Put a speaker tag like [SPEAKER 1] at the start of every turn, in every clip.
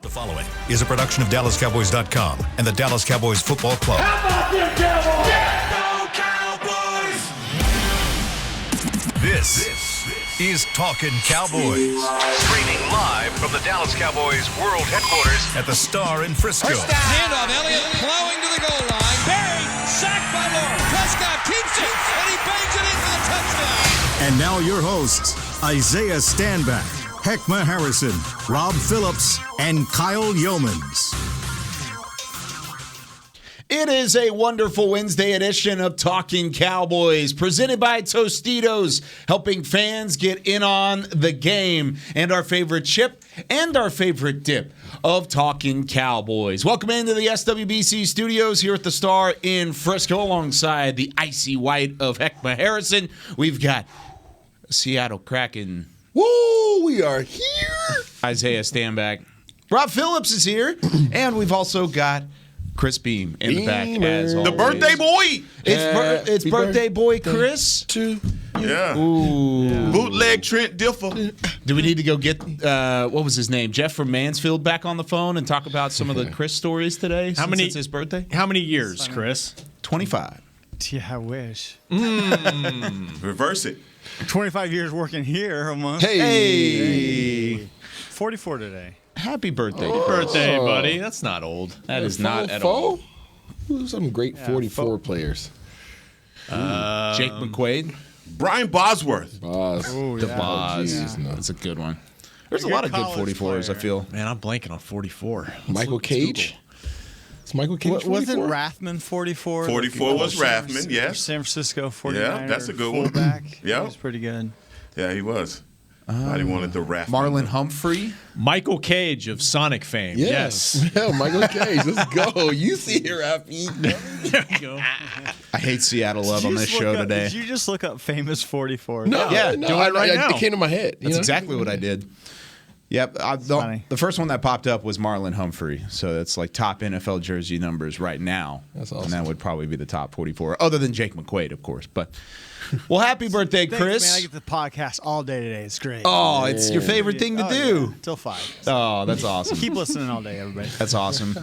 [SPEAKER 1] The following is a production of DallasCowboys.com and the Dallas Cowboys Football Club.
[SPEAKER 2] How about them Cowboys?
[SPEAKER 1] Yeah, go Cowboys! This is Talkin Cowboys. Streaming live from the Dallas Cowboys World Headquarters at the Star in Frisco.
[SPEAKER 3] Handoff, Elliott plowing to the goal line. Barry, sacked by Lawrence. Prescott keeps it, and he bangs it in for the touchdown.
[SPEAKER 4] And now your hosts, Isaiah Stanback, Heckma Harrison, Rob Phillips, and Kyle Yeomans.
[SPEAKER 5] It is a wonderful Wednesday edition of Talkin Cowboys, presented by Tostitos, helping fans get in on the game, and our favorite chip and our favorite dip of Talkin Cowboys. Welcome into the SWBC studios here at the Star in Frisco, alongside the icy white of Heckma Harrison. We've got Seattle Kraken.
[SPEAKER 6] Woo, we are here.
[SPEAKER 5] Isaiah Stanback. Rob Phillips is here. And we've also got Chris Beam in the back, as always.
[SPEAKER 6] The birthday boy.
[SPEAKER 5] It's birthday boy Chris.
[SPEAKER 6] Yeah.
[SPEAKER 5] Ooh.
[SPEAKER 6] Bootleg Trent Differ.
[SPEAKER 5] Do we need to go get, what was his name, Jeff from Mansfield back on the phone and talk about some of the Chris stories today since it's his birthday?
[SPEAKER 7] How many years, Chris?
[SPEAKER 5] 25.
[SPEAKER 8] Yeah, I wish.
[SPEAKER 6] Reverse it.
[SPEAKER 8] 25 years working here almost.
[SPEAKER 5] Hey.
[SPEAKER 8] 44 today.
[SPEAKER 5] Happy birthday.
[SPEAKER 7] Birthday, buddy. That's not old.
[SPEAKER 5] That is not at all.
[SPEAKER 6] Some great 44 players.
[SPEAKER 5] Jake McQuaid.
[SPEAKER 6] Brian Bosworth.
[SPEAKER 8] Oh,
[SPEAKER 5] The
[SPEAKER 8] yeah.
[SPEAKER 5] Boz.
[SPEAKER 6] no.
[SPEAKER 5] That's a good one. There's a
[SPEAKER 8] Good
[SPEAKER 5] lot of good
[SPEAKER 8] college
[SPEAKER 5] 44s, I
[SPEAKER 8] player.
[SPEAKER 5] feel.
[SPEAKER 7] Man, I'm blanking on 44.
[SPEAKER 6] Michael Cage. It's Michael Cage.
[SPEAKER 8] Wasn't
[SPEAKER 6] 44?
[SPEAKER 8] Rathman 44?
[SPEAKER 6] 44 was Rathman, yes.
[SPEAKER 8] San Francisco 49er.
[SPEAKER 6] Yeah, that's a good one.
[SPEAKER 8] fullback.
[SPEAKER 6] Yeah.
[SPEAKER 8] He was pretty good.
[SPEAKER 6] Yeah, he was. I didn't want it to rap.
[SPEAKER 5] Marlon Humphrey.
[SPEAKER 7] Michael Cage of Sonic fame. Yes.
[SPEAKER 6] Yeah, Michael Cage. Let's go. You see here, Rafi.
[SPEAKER 7] There you go.
[SPEAKER 5] I hate Seattle love on this show today.
[SPEAKER 8] Did you just look up famous 44?
[SPEAKER 6] No,
[SPEAKER 5] Yeah,
[SPEAKER 6] no,
[SPEAKER 7] do it right now.
[SPEAKER 6] It came to my head.
[SPEAKER 5] That's exactly what I did. Yep.
[SPEAKER 8] funny.
[SPEAKER 5] The first one that popped up was Marlon Humphrey. So that's like top NFL jersey numbers right now.
[SPEAKER 6] That's awesome.
[SPEAKER 5] And that would probably be the top 44, other than Jake McQuaid, of course. But, well, happy birthday,
[SPEAKER 8] Thanks,
[SPEAKER 5] Chris.
[SPEAKER 8] man. I get the podcast all day today. It's great.
[SPEAKER 5] Oh, it's your favorite thing to do.
[SPEAKER 8] Yeah. Till 5.
[SPEAKER 5] Oh, that's awesome.
[SPEAKER 8] Keep listening all day, everybody.
[SPEAKER 5] That's awesome.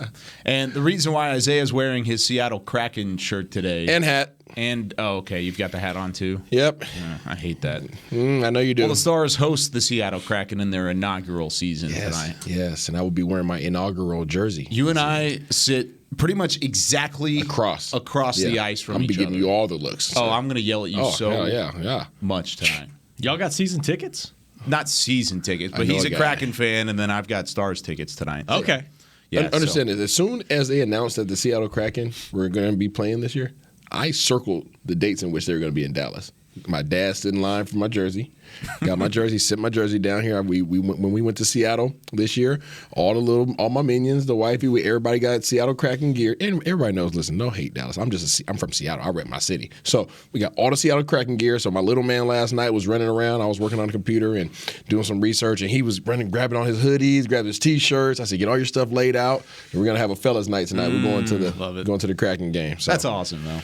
[SPEAKER 5] And the reason why Isaiah's wearing his Seattle Kraken shirt today.
[SPEAKER 6] And hat.
[SPEAKER 5] Okay, you've got the hat on too?
[SPEAKER 6] Yep.
[SPEAKER 5] I hate that.
[SPEAKER 6] I know you do.
[SPEAKER 5] Well, the Stars host the Seattle Kraken in their inaugural season tonight.
[SPEAKER 6] Yes, and I will be wearing my inaugural jersey.
[SPEAKER 5] You and I sit pretty much exactly
[SPEAKER 6] Across
[SPEAKER 5] the ice from
[SPEAKER 6] I'm
[SPEAKER 5] each other.
[SPEAKER 6] getting you all the looks.
[SPEAKER 5] Oh, I'm going to yell at you
[SPEAKER 6] yeah.
[SPEAKER 5] much tonight.
[SPEAKER 7] Y'all got season tickets?
[SPEAKER 5] Not season tickets, but
[SPEAKER 6] know
[SPEAKER 5] he's
[SPEAKER 6] a
[SPEAKER 5] a
[SPEAKER 6] guy.
[SPEAKER 5] Kraken fan, and then I've got Stars tickets tonight.
[SPEAKER 7] Okay.
[SPEAKER 5] Yeah,
[SPEAKER 6] Understand this. As soon as they announced that the Seattle Kraken were going to be playing this year, I circled the dates in which they were going to be in Dallas. My dad stood in line for my jersey. Got my jersey, sent my jersey down here. We went, when we went to Seattle this year, all my minions, the wifey, everybody got Seattle Kraken gear. And everybody knows, listen, no hate Dallas. I'm from Seattle. I rep my city. So we got all the Seattle Kraken gear. So my little man last night was running around. I was working on the computer and doing some research, and he was running, grabbing on his hoodies, grabbing his T-shirts. I said, get all your stuff laid out, and we're gonna have a fellas night tonight. We're going to the Kraken game. So
[SPEAKER 5] That's awesome, though.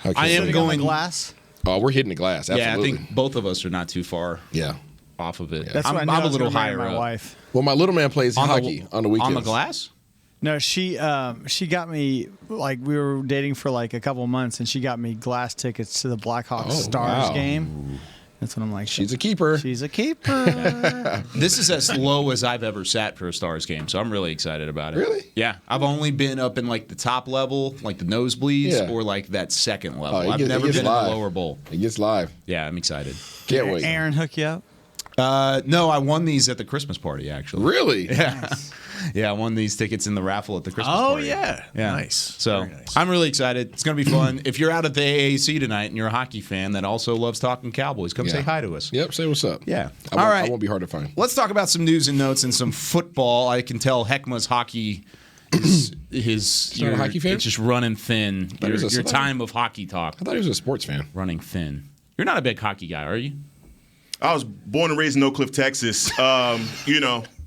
[SPEAKER 6] can't
[SPEAKER 5] I am
[SPEAKER 6] wait.
[SPEAKER 8] On the
[SPEAKER 5] going.
[SPEAKER 8] glass.
[SPEAKER 6] Oh, we're hitting the glass. Absolutely.
[SPEAKER 5] Yeah, I think both of us are not too far
[SPEAKER 6] Yeah.
[SPEAKER 5] off of it.
[SPEAKER 8] That's
[SPEAKER 5] I'm,
[SPEAKER 8] what I knew
[SPEAKER 5] I'm
[SPEAKER 8] I
[SPEAKER 5] a
[SPEAKER 8] was
[SPEAKER 5] little
[SPEAKER 8] gonna marry
[SPEAKER 5] higher
[SPEAKER 8] my
[SPEAKER 5] up.
[SPEAKER 8] wife.
[SPEAKER 6] Well, my little man plays
[SPEAKER 5] On the-
[SPEAKER 6] hockey on the weekends.
[SPEAKER 5] On the glass?
[SPEAKER 8] No, she got me, like, we were dating for like a couple months, and she got me glass tickets to the Blackhawks Stars
[SPEAKER 6] wow.
[SPEAKER 8] game. That's what I'm like.
[SPEAKER 6] She's a keeper.
[SPEAKER 8] She's a keeper.
[SPEAKER 5] This is as low as I've ever sat for a Stars game, so I'm really excited about it.
[SPEAKER 6] Really?
[SPEAKER 5] Yeah. I've only been up in like the top level, like the nosebleeds,
[SPEAKER 6] Yeah.
[SPEAKER 5] or like that second level.
[SPEAKER 6] it
[SPEAKER 5] I've
[SPEAKER 6] gets-
[SPEAKER 5] never
[SPEAKER 6] it gets
[SPEAKER 5] been
[SPEAKER 6] live.
[SPEAKER 5] in the lower bowl.
[SPEAKER 6] It gets live.
[SPEAKER 5] Yeah, I'm excited.
[SPEAKER 6] Can't wait.
[SPEAKER 8] Aaron hook you up?
[SPEAKER 5] No, I won these at the Christmas party, actually.
[SPEAKER 6] Really?
[SPEAKER 5] Yeah. Yeah, I won these tickets in the raffle at the Christmas party.
[SPEAKER 7] Yeah.
[SPEAKER 5] Yeah.
[SPEAKER 7] Nice.
[SPEAKER 5] So
[SPEAKER 7] Very nice.
[SPEAKER 5] I'm really excited. It's going to be fun. If you're out at the AAC tonight and you're a hockey fan that also loves talking Cowboys, come
[SPEAKER 6] Yeah.
[SPEAKER 5] say hi to us.
[SPEAKER 6] Yep. Say what's up.
[SPEAKER 5] Yeah.
[SPEAKER 6] I
[SPEAKER 5] All
[SPEAKER 6] won't,
[SPEAKER 5] right.
[SPEAKER 6] I won't be hard to find.
[SPEAKER 5] Let's talk about some news and notes and some football. I can tell Heckma's hockey is
[SPEAKER 6] not a hockey fan?
[SPEAKER 5] It's just running thin.
[SPEAKER 6] he was a
[SPEAKER 5] Your
[SPEAKER 6] celebrity.
[SPEAKER 5] time of hockey talk
[SPEAKER 6] I thought he was a sports fan.
[SPEAKER 5] running thin. You're not a big hockey guy, are you?
[SPEAKER 9] I was born and raised in Oak Cliff, Texas.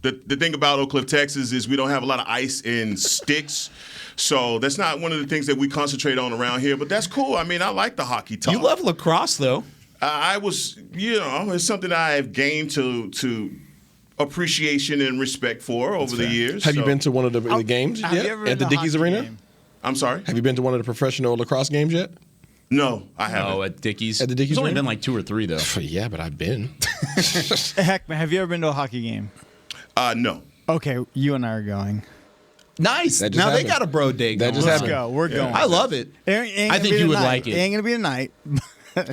[SPEAKER 9] The thing about Oak Cliff, Texas is we don't have a lot of ice and sticks. So that's not one of the things that we concentrate on around here. But that's cool. I mean, I like the hockey talk.
[SPEAKER 5] You love lacrosse, though.
[SPEAKER 9] I was, it's something I have gained to appreciation and respect for over the years.
[SPEAKER 6] Have you been to one of the games
[SPEAKER 8] Have you
[SPEAKER 6] yet
[SPEAKER 8] ever
[SPEAKER 6] at the
[SPEAKER 8] been to a
[SPEAKER 6] Dickies
[SPEAKER 8] hockey
[SPEAKER 6] Arena?
[SPEAKER 8] game?
[SPEAKER 9] I'm sorry?
[SPEAKER 6] Have you been to one of the professional lacrosse games yet?
[SPEAKER 9] No, I haven't.
[SPEAKER 5] Oh, at Dickies.
[SPEAKER 6] At the Dickies
[SPEAKER 5] There's only
[SPEAKER 6] Arena?
[SPEAKER 5] been like 2 or 3 though.
[SPEAKER 6] Yeah, but I've been.
[SPEAKER 8] Heck, man, have you ever been to a hockey game?
[SPEAKER 9] No.
[SPEAKER 8] Okay, you and I are going.
[SPEAKER 5] Nice.
[SPEAKER 6] That just
[SPEAKER 5] Now they
[SPEAKER 6] happened.
[SPEAKER 5] got a bro day
[SPEAKER 6] That
[SPEAKER 5] going.
[SPEAKER 6] just
[SPEAKER 8] Let's
[SPEAKER 6] happened.
[SPEAKER 8] go. We're going.
[SPEAKER 5] I love it. I think you would like it.
[SPEAKER 8] It ain't gonna be a night. But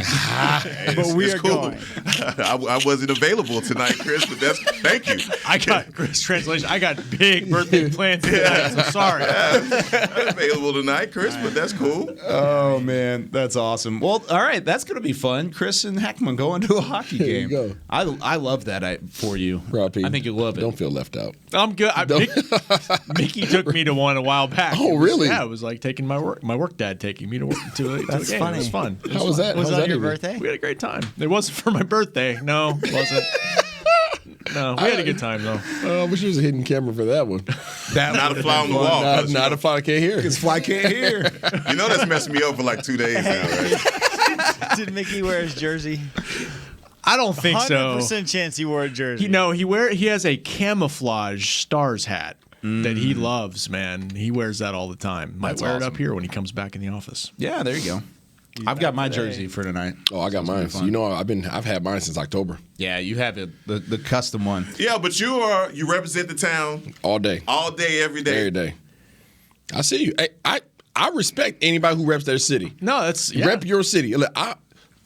[SPEAKER 8] we
[SPEAKER 9] It's
[SPEAKER 8] are
[SPEAKER 9] cool.
[SPEAKER 8] going.
[SPEAKER 9] I wasn't available tonight, Chris, but thank you.
[SPEAKER 7] I got Chris translation. I got big birthday plans tonight. I'm sorry.
[SPEAKER 9] Not available tonight, Chris, but that's cool.
[SPEAKER 5] Oh man, that's awesome. Well, all right, that's gonna be fun. Chris and Heckman going to a hockey
[SPEAKER 6] There you
[SPEAKER 5] game.
[SPEAKER 6] go.
[SPEAKER 5] I love that for you.
[SPEAKER 6] Rob P,
[SPEAKER 5] I think you'll love it.
[SPEAKER 6] Don't feel left out.
[SPEAKER 7] I'm good. Mickey took me to one a while back.
[SPEAKER 6] Oh, really?
[SPEAKER 7] Yeah, it was like taking my work dad taking me to work to a
[SPEAKER 8] That's
[SPEAKER 7] game.
[SPEAKER 8] funny.
[SPEAKER 7] It was fun.
[SPEAKER 6] How was that?
[SPEAKER 8] Was
[SPEAKER 6] How
[SPEAKER 8] that your
[SPEAKER 6] even?
[SPEAKER 8] birthday?
[SPEAKER 7] We had a great time. It wasn't for my birthday. No, it wasn't. No, we had a good time though.
[SPEAKER 6] I wish there was a hidden camera for that one.
[SPEAKER 9] Not a fly on the wall.
[SPEAKER 6] Not if I can't hear.
[SPEAKER 5] Because Fly can't hear.
[SPEAKER 9] You know that's messing me up for like 2 days now, right?
[SPEAKER 8] Did Mickey wear his jersey?
[SPEAKER 7] I don't think so.
[SPEAKER 8] 100% chance he wore a jersey.
[SPEAKER 7] He has a camouflage Stars hat that he loves. Man, he wears that all the time. Might
[SPEAKER 5] That's
[SPEAKER 7] wear it
[SPEAKER 5] awesome.
[SPEAKER 7] up here when he comes back in the office.
[SPEAKER 5] Yeah, there you go. I've got my jersey for tonight.
[SPEAKER 6] Oh, I got mine.
[SPEAKER 5] fun.
[SPEAKER 6] You know, I've had mine since October.
[SPEAKER 5] Yeah, you have it, the custom one.
[SPEAKER 9] Yeah, but you represent the town
[SPEAKER 6] All day.
[SPEAKER 9] every day.
[SPEAKER 6] Every day. I see you. I respect anybody who reps their city.
[SPEAKER 7] No, that's
[SPEAKER 6] Rep your city. Look,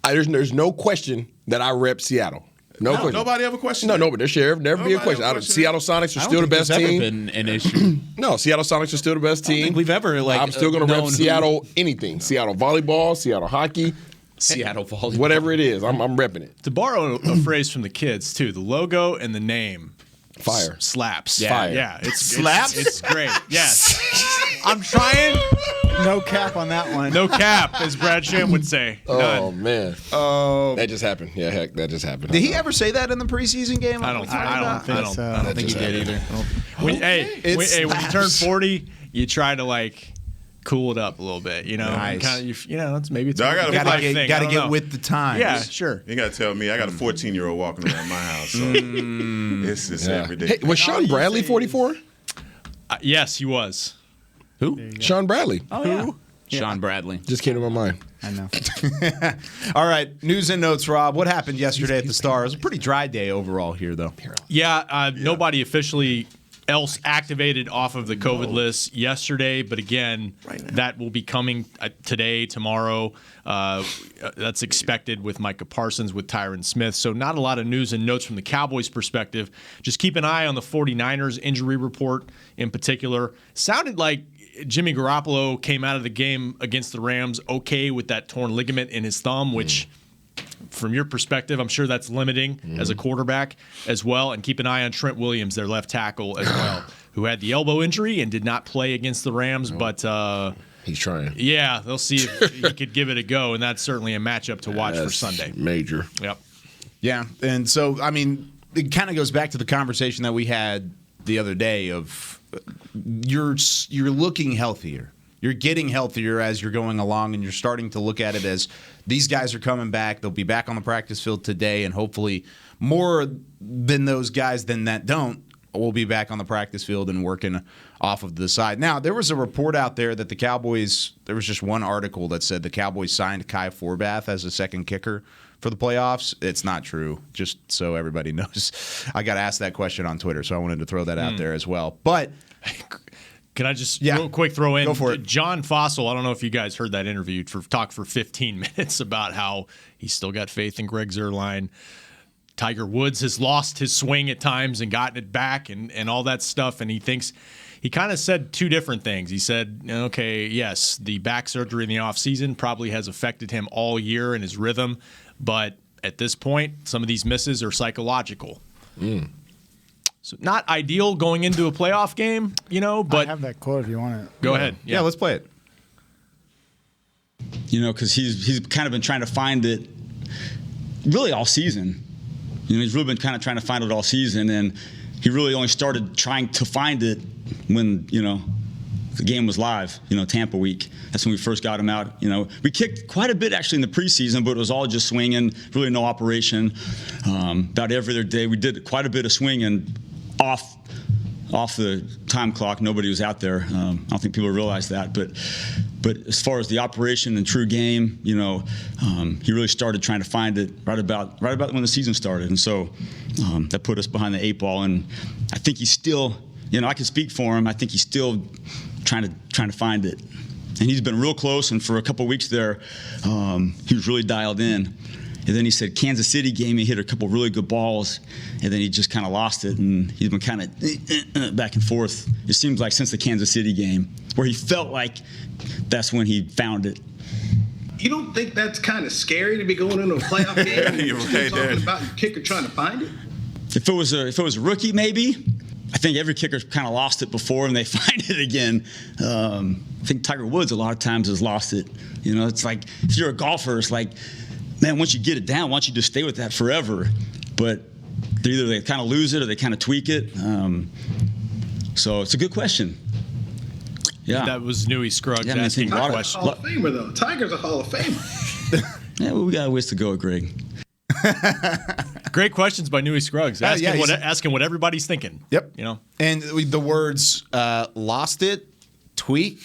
[SPEAKER 6] there's no question that I rep Seattle. No question.
[SPEAKER 9] Nobody ever questioned
[SPEAKER 6] No,
[SPEAKER 9] that.
[SPEAKER 6] no, but there should never be a
[SPEAKER 9] Nobody
[SPEAKER 6] question.
[SPEAKER 9] ever questioned
[SPEAKER 6] Seattle Sonics are
[SPEAKER 5] I don't
[SPEAKER 6] still the
[SPEAKER 5] think
[SPEAKER 6] best
[SPEAKER 5] there's ever
[SPEAKER 6] team.
[SPEAKER 5] been an issue.
[SPEAKER 6] No, Seattle Sonics are still the best
[SPEAKER 5] I don't
[SPEAKER 6] team.
[SPEAKER 5] think we've ever
[SPEAKER 6] I'm still going to
[SPEAKER 5] known
[SPEAKER 6] rep
[SPEAKER 5] who-
[SPEAKER 6] Seattle anything. Seattle volleyball, Seattle hockey,
[SPEAKER 5] Seattle volleyball.
[SPEAKER 6] whatever it is. I'm repping it.
[SPEAKER 7] To borrow a phrase from the kids too, the logo and the name
[SPEAKER 6] Fire.
[SPEAKER 7] slaps.
[SPEAKER 5] Yeah.
[SPEAKER 6] Fire.
[SPEAKER 7] Yeah, it's
[SPEAKER 5] Slaps?
[SPEAKER 7] It's great. Yes, I'm trying.
[SPEAKER 8] No cap on that one.
[SPEAKER 7] No cap, as Brad Sham would say.
[SPEAKER 6] Oh,
[SPEAKER 7] None.
[SPEAKER 6] man.
[SPEAKER 5] Oh,
[SPEAKER 6] That just happened. Yeah, heck, that just happened.
[SPEAKER 5] did he ever say that in the preseason game?
[SPEAKER 7] I don't think so.
[SPEAKER 5] I don't think he did either.
[SPEAKER 7] When
[SPEAKER 5] It
[SPEAKER 7] you turn
[SPEAKER 5] slaps.
[SPEAKER 7] 40, you try to like cool it up a little bit, you know.
[SPEAKER 5] Nice.
[SPEAKER 7] Kind of, it's maybe it's
[SPEAKER 9] I gotta
[SPEAKER 7] a
[SPEAKER 9] Gotta
[SPEAKER 7] life
[SPEAKER 5] Gotta
[SPEAKER 7] thing. I
[SPEAKER 5] get
[SPEAKER 7] don't know.
[SPEAKER 5] with the times.
[SPEAKER 7] Yeah, sure.
[SPEAKER 9] You got to tell me, I got a 14-year-old walking around my house, so this is
[SPEAKER 6] Yeah.
[SPEAKER 9] every day.
[SPEAKER 6] Hey, was Sean Bradley 44?
[SPEAKER 7] Yes, he was.
[SPEAKER 5] Who?
[SPEAKER 6] Sean Bradley.
[SPEAKER 8] Oh, yeah.
[SPEAKER 5] Sean Bradley.
[SPEAKER 6] Just came to my mind.
[SPEAKER 8] I know.
[SPEAKER 5] All right, news and notes, Rob. What happened yesterday at the Star? It was a pretty dry day overall here, though.
[SPEAKER 7] Yeah, nobody officially else activated off of the COVID list yesterday, but again, that will be coming today, tomorrow. That's expected with Micah Parsons, with Tyron Smith. So not a lot of news and notes from the Cowboys' perspective. Just keep an eye on the 49ers injury report in particular. Sounded like Jimmy Garoppolo came out of the game against the Rams okay with that torn ligament in his thumb, which from your perspective, I'm sure that's limiting as a quarterback as well. And keep an eye on Trent Williams, their left tackle as well, who had the elbow injury and did not play against the Rams. But
[SPEAKER 6] He's trying.
[SPEAKER 7] yeah, they'll see if he could give it a go. And that's certainly a matchup to watch for
[SPEAKER 6] That's
[SPEAKER 7] Sunday.
[SPEAKER 6] Major.
[SPEAKER 7] Yep.
[SPEAKER 5] Yeah, and so, I mean, it kind of goes back to the conversation that we had the other day of you're looking healthier. You're getting healthier as you're going along, and you're starting to look at it as these guys are coming back. They'll be back on the practice field today, and hopefully more than those guys that don't will be back on the practice field and working off of the side. Now, there was a report out there that the Cowboys, there was just one article that said the Cowboys signed Kai Forbath as a second kicker for the playoffs. It's not true, just so everybody knows. I got asked that question on Twitter, so I wanted to throw that out there as well. But
[SPEAKER 7] Can I just real quick throw in
[SPEAKER 5] Go for it.
[SPEAKER 7] John Fossil? I don't know if you guys heard that interview talk for 15 minutes about how he's still got faith in Greg Zuerlein. Tiger Woods has lost his swing at times and gotten it back and all that stuff. And he thinks he kind of said two different things. He said, okay, yes, the back surgery in the offseason probably has affected him all year in his rhythm. But at this point, some of these misses are psychological. So not ideal going into a playoff game, but
[SPEAKER 8] I have that quote if you want it.
[SPEAKER 7] go ahead.
[SPEAKER 5] yeah, let's play it.
[SPEAKER 2] Because he's kind of been trying to find it really all season. He's really been kind of trying to find it all season, and he really only started trying to find it when, the game was live, Tampa week. That's when we first got him out. We kicked quite a bit actually in the preseason, but it was all just swinging, really no operation. About every other day, we did quite a bit of swinging off the time clock. Nobody was out there. I don't think people realize that. But as far as the operation and true game, he really started trying to find it right about when the season started. And so that put us behind the 8 ball. And I think he's still, I can speak for him. I think he's still trying to find it. And he's been real close. And for a couple of weeks there, he was really dialed in. And then he said Kansas City game, he hit a couple really good balls, and then he just kind of lost it, and he's been kind of back and forth. It seems like since the Kansas City game, where he felt like that's when he found it.
[SPEAKER 10] You don't think that's kind of scary to be going into a playoff game
[SPEAKER 9] You're
[SPEAKER 10] and
[SPEAKER 9] right,
[SPEAKER 10] talking about the kicker trying to find it?
[SPEAKER 2] If it was a rookie, maybe. I think every kicker's kind of lost it before and they find it again. I think Tiger Woods a lot of times has lost it. It's like if you're a golfer, it's like, man, once you get it down, why don't you just stay with that forever? But either they kind of lose it or they kind of tweak it. So it's a good question. Yeah,
[SPEAKER 7] that was Newey Scruggs asking
[SPEAKER 2] a
[SPEAKER 7] a
[SPEAKER 2] lot
[SPEAKER 7] question.
[SPEAKER 10] Hall of Famer, though. Tiger's a Hall of Famer.
[SPEAKER 2] Yeah, well, we got a ways to go, Greg.
[SPEAKER 7] Great questions by Newey Scruggs, asking what everybody's thinking.
[SPEAKER 5] Yep. And the words lost it, tweak,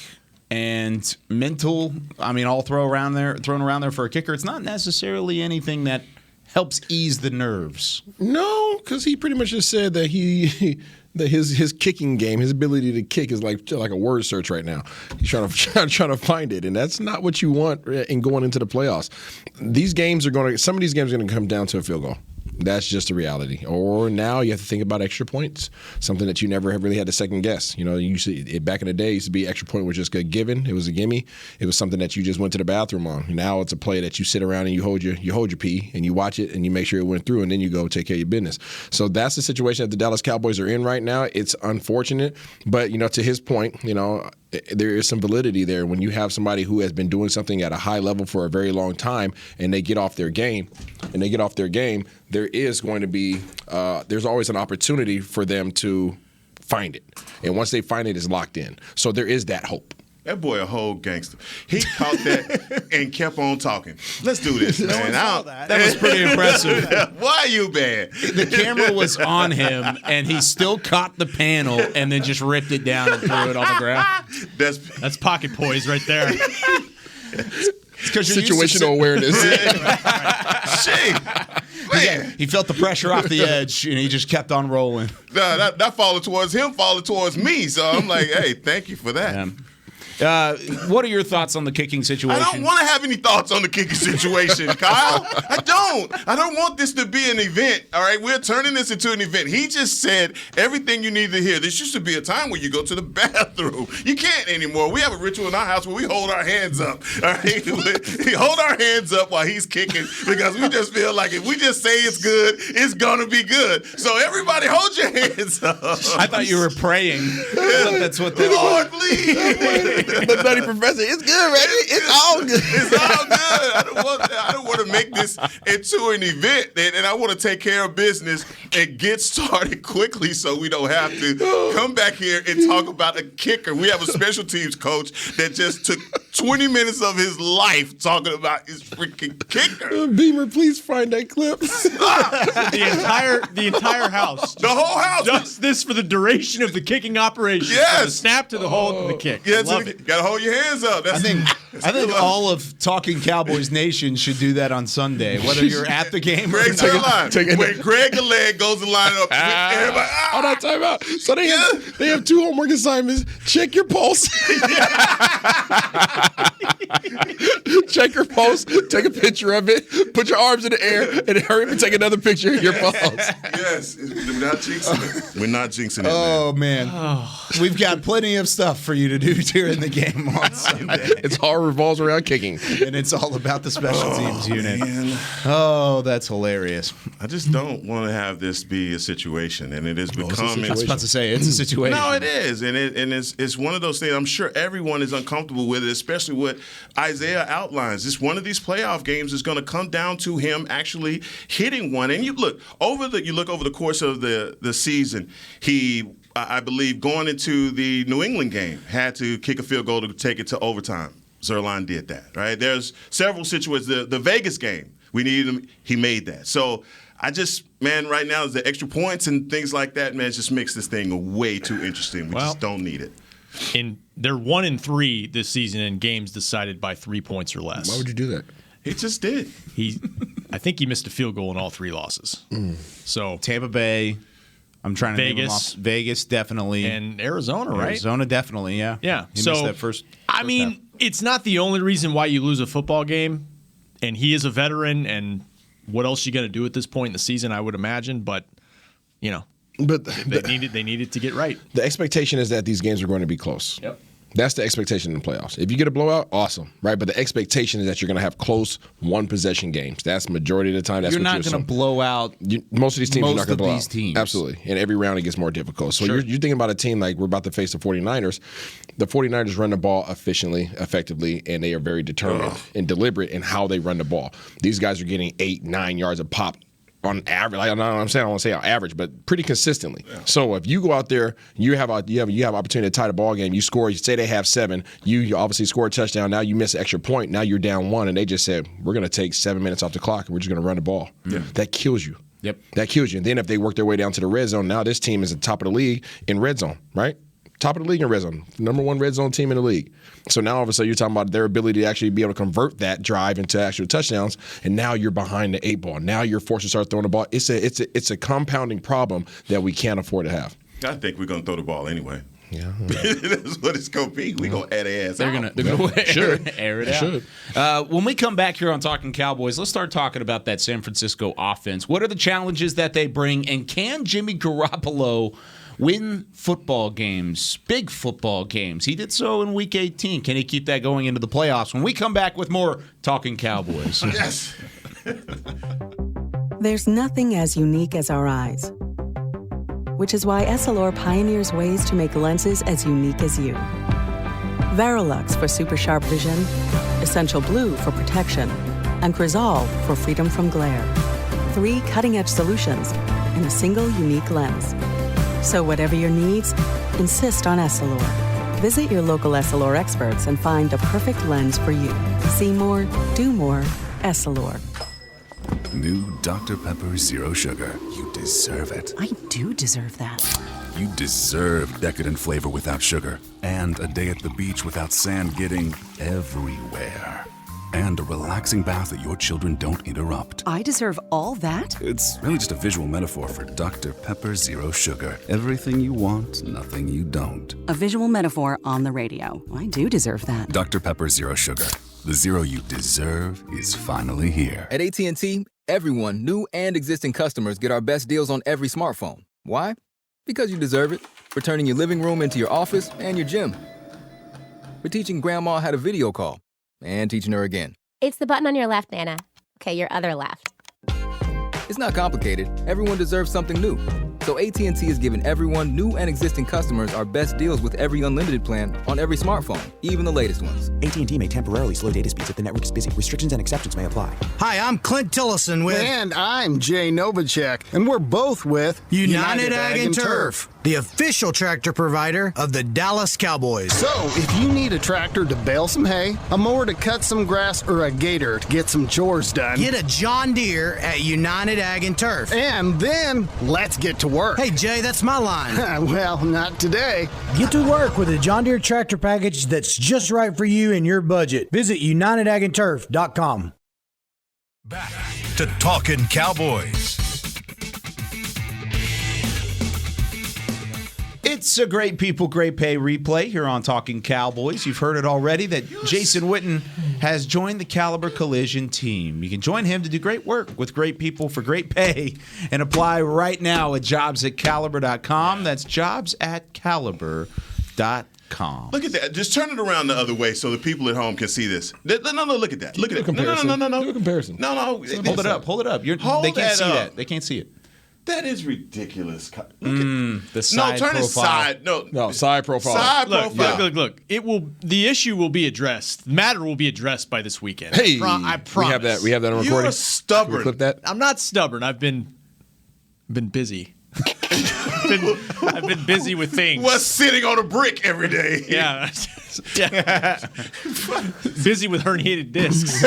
[SPEAKER 5] and mental, all thrown around there for a kicker. It's not necessarily anything that helps ease the nerves.
[SPEAKER 6] No, because he pretty much just said that his kicking game, his ability to kick is like a word search right now. He's trying to find it, and that's not what you want in going into the playoffs. Some of these games are going to come down to a field goal. That's just a reality. Or now you have to think about extra points, something that you never have really had to second guess. Usually back in the day, it used to be extra point was just a given. It was a gimme. It was something that you just went to the bathroom on. Now it's a play that you sit around and you hold your pee and you watch it and you make sure it went through and then you go take care of your business. So that's the situation that the Dallas Cowboys are in right now. It's unfortunate, but to his point, there is some validity there when you have somebody who has been doing something at a high level for a very long time and they get off their game. There is going to be there's always an opportunity for them to find it. And once they find it, it's locked in. So there is that hope.
[SPEAKER 9] That boy a whole gangster. He caught that and kept on talking. Let's do this, man.
[SPEAKER 5] That was pretty impressive.
[SPEAKER 9] Why are you bad?
[SPEAKER 5] The camera was on him, and he still caught the panel and then just ripped it down and threw it on the ground.
[SPEAKER 7] That's pocket poise right there.
[SPEAKER 6] Situational awareness.
[SPEAKER 9] Man.
[SPEAKER 5] He felt the pressure off the edge, and he just kept on rolling.
[SPEAKER 9] That falling towards him, falling towards me. So I'm like, hey, thank you for that.
[SPEAKER 5] Yeah. What are your thoughts on the kicking situation?
[SPEAKER 9] I don't want to have any thoughts on the kicking situation, Kyle. I don't want this to be an event, all right? We're turning this into an event. He just said everything you need to hear. There used to be a time where you go to the bathroom. You can't anymore. We have a ritual in our house where we hold our hands up, all right? We hold our hands up while he's kicking because we just feel like if we just say it's good, it's going to be good. So everybody hold your hands up.
[SPEAKER 5] I thought you were praying. That's what they
[SPEAKER 9] Lord, please.
[SPEAKER 6] The nutty professor, it's good, right? It's all good.
[SPEAKER 9] It's all good. I don't want to make this into an event, and I want to take care of business and get started quickly so we don't have to come back here and talk about a kicker. We have a special teams coach that just took 20 minutes of his life talking about his freaking kicker.
[SPEAKER 6] Beamer, please find that clip.
[SPEAKER 7] The entire house.
[SPEAKER 9] The whole house.
[SPEAKER 7] Does this for the duration of the kicking operation.
[SPEAKER 9] Yes.
[SPEAKER 7] From the snap to the hold and the kick.
[SPEAKER 9] Yeah,
[SPEAKER 7] Love it.
[SPEAKER 9] Gotta hold your hands up.
[SPEAKER 5] I think all of Talking Cowboys Nation should do that on Sunday, whether you're at the game or
[SPEAKER 9] Greg,
[SPEAKER 5] not.
[SPEAKER 9] when Greg Gillette goes to line up, everybody,
[SPEAKER 6] Hold on, time out. So they have 2 homework assignments. Check your pulse. Check your pulse. Take a picture of it. Put your arms in the air and hurry up and take another picture of your pulse.
[SPEAKER 9] Yes, we're not jinxing it. We're not jinxing it.
[SPEAKER 5] Oh, man. We've got plenty of stuff for you to do during the game on Sunday.
[SPEAKER 6] It's all revolves around kicking.
[SPEAKER 5] And it's all about the special teams unit.
[SPEAKER 9] Man.
[SPEAKER 5] Oh, that's hilarious.
[SPEAKER 9] I just don't want to have this be a situation, and it has become.
[SPEAKER 5] I was about to say, it's a situation.
[SPEAKER 9] No, it is, and it's one of those things. I'm sure everyone is uncomfortable with it, especially what Isaiah outlines. It's one of these playoff games is going to come down to him actually hitting one. And you look over the course of the season, he I believe, going into the New England game, had to kick a field goal to take it to overtime. Zuerlein did that, right? There's several situations. The Vegas game, we needed him. He made that. So right now, the extra points and things like that, man, it just makes this thing way too interesting. We just don't need it.
[SPEAKER 7] They're 1-3 this season in games decided by 3 points or less.
[SPEAKER 6] Why would you do that?
[SPEAKER 9] He just did.
[SPEAKER 7] I think he missed a field goal in all 3 losses. So
[SPEAKER 5] Tampa Bay. I'm trying to name them off. Vegas, definitely.
[SPEAKER 7] And Arizona, right?
[SPEAKER 5] Arizona, definitely, yeah.
[SPEAKER 7] Yeah.
[SPEAKER 5] He missed that first half.
[SPEAKER 7] It's not the only reason why you lose a football game. And he is a veteran, and what else are you going to do at this point in the season, I would imagine. But, they needed to get right.
[SPEAKER 6] The expectation is that these games are going to be close.
[SPEAKER 7] Yep.
[SPEAKER 6] That's the expectation in the playoffs. If you get a blowout, awesome, right? But the expectation is that you're going to have close one-possession games. That's the majority of the time.
[SPEAKER 5] You're not going to blow out
[SPEAKER 6] most of these teams. You're not going to blow out.
[SPEAKER 5] Teams.
[SPEAKER 6] Absolutely. And every round it gets more difficult. So you're thinking about a team like we're about to face the 49ers. The 49ers run the ball efficiently, effectively, and they are very determined and deliberate in how they run the ball. These guys are getting 8-9 yards a pop. On average, I don't want to say on average, but pretty consistently. Yeah. So if you go out there, you have opportunity to tie the ball game. You score. You say they have 7. You obviously score a touchdown. Now you miss an extra point. Now you're down 1, and they just said we're going to take 7 minutes off the clock and we're just going to run the ball. Yeah. That kills you.
[SPEAKER 5] Yep.
[SPEAKER 6] That kills you. And then if they work their way down to the red zone, now this team is at the top of the league in red zone, right? Top of the league in red zone. Number 1 red zone team in the league. So now all of a sudden you're talking about their ability to actually be able to convert that drive into actual touchdowns, and now you're behind the 8 ball. Now you're forced to start throwing the ball. It's a compounding problem that we can't afford to have.
[SPEAKER 9] I think we're going to throw the ball anyway.
[SPEAKER 6] Yeah.
[SPEAKER 9] That's what it's going to be. We're going to add ass
[SPEAKER 5] They're going to air it out. When we come back here on Talking Cowboys, let's start talking about that San Francisco offense. What are the challenges that they bring, and can Jimmy Garoppolo win football games, big football games? He did so in Week 18. Can he keep that going into the playoffs? When we come back with more Talking Cowboys.
[SPEAKER 9] Yes.
[SPEAKER 11] There's nothing as unique as our eyes, which is why Essilor pioneers ways to make lenses as unique as you. Verilux for super sharp vision, Essential Blue for protection, and Crizal for freedom from glare. 3 cutting-edge solutions in a single unique lens. So whatever your needs, insist on Essilor. Visit your local Essilor experts and find the perfect lens for you. See more, do more, Essilor.
[SPEAKER 12] New Dr. Pepper Zero Sugar. You deserve it.
[SPEAKER 11] I do deserve that.
[SPEAKER 12] You deserve decadent flavor without sugar. And a day at the beach without sand getting everywhere. And a relaxing bath that your children don't interrupt.
[SPEAKER 11] I deserve all that?
[SPEAKER 12] It's really just a visual metaphor for Dr. Pepper Zero Sugar. Everything you want, nothing you don't.
[SPEAKER 11] A visual metaphor on the radio. I do deserve that.
[SPEAKER 12] Dr. Pepper Zero Sugar. The zero you deserve is finally here.
[SPEAKER 13] At AT&T, everyone, new and existing customers, get our best deals on every smartphone. Why? Because you deserve it. For turning your living room into your office and your gym. For teaching grandma how to video call. And teaching her again.
[SPEAKER 14] It's the button on your left, Nana. Okay, your other left.
[SPEAKER 13] It's not complicated. Everyone deserves something new. So AT&T is giving everyone, new and existing customers, our best deals with every unlimited plan on every smartphone, even the latest ones.
[SPEAKER 15] AT&T may temporarily slow data speeds if the network is busy. Restrictions and exceptions may apply.
[SPEAKER 16] Hi, I'm Clint Tillison with...
[SPEAKER 17] And I'm Jay Novacek, and we're both with...
[SPEAKER 16] United Ag and Turf, the official tractor provider of the Dallas Cowboys.
[SPEAKER 17] So, if you need a tractor to bale some hay, a mower to cut some grass, or a gator to get some chores done...
[SPEAKER 16] Get a John Deere at United Ag and Turf.
[SPEAKER 17] And then, let's get to work.
[SPEAKER 16] Hey, Jay, that's my line.
[SPEAKER 17] Well, not today.
[SPEAKER 16] Get to work with a John Deere tractor package that's just right for you and your budget. Visit UnitedAgAndTurf.com.
[SPEAKER 1] Back to Talkin' Cowboys.
[SPEAKER 5] It's a Great People, Great Pay replay here on Talking Cowboys. You've heard it already that Jason Witten has joined the Caliber Collision team. You can join him to do great work with great people for great pay and apply right now at jobsatcaliber.com. That's jobsatcaliber.com.
[SPEAKER 9] Look at that. Just turn it around the other way so the people at home can see this. No, look at that. Look at it.
[SPEAKER 6] Comparison.
[SPEAKER 9] No.
[SPEAKER 6] Do a comparison.
[SPEAKER 9] No.
[SPEAKER 5] Hold it up. They can't see that. They can't see it.
[SPEAKER 9] That is ridiculous.
[SPEAKER 5] The side
[SPEAKER 9] turn
[SPEAKER 5] profile.
[SPEAKER 9] it side. No,
[SPEAKER 6] side profile.
[SPEAKER 9] Side profile.
[SPEAKER 7] Look. The issue will be addressed. The matter will be addressed by this weekend.
[SPEAKER 6] Hey,
[SPEAKER 7] I promise.
[SPEAKER 6] We have that on recording.
[SPEAKER 9] You're stubborn.
[SPEAKER 6] Clip that.
[SPEAKER 7] I'm not stubborn. I've been busy. I've been busy with things.
[SPEAKER 9] Was sitting on a brick every day.
[SPEAKER 7] Yeah. Busy with herniated discs.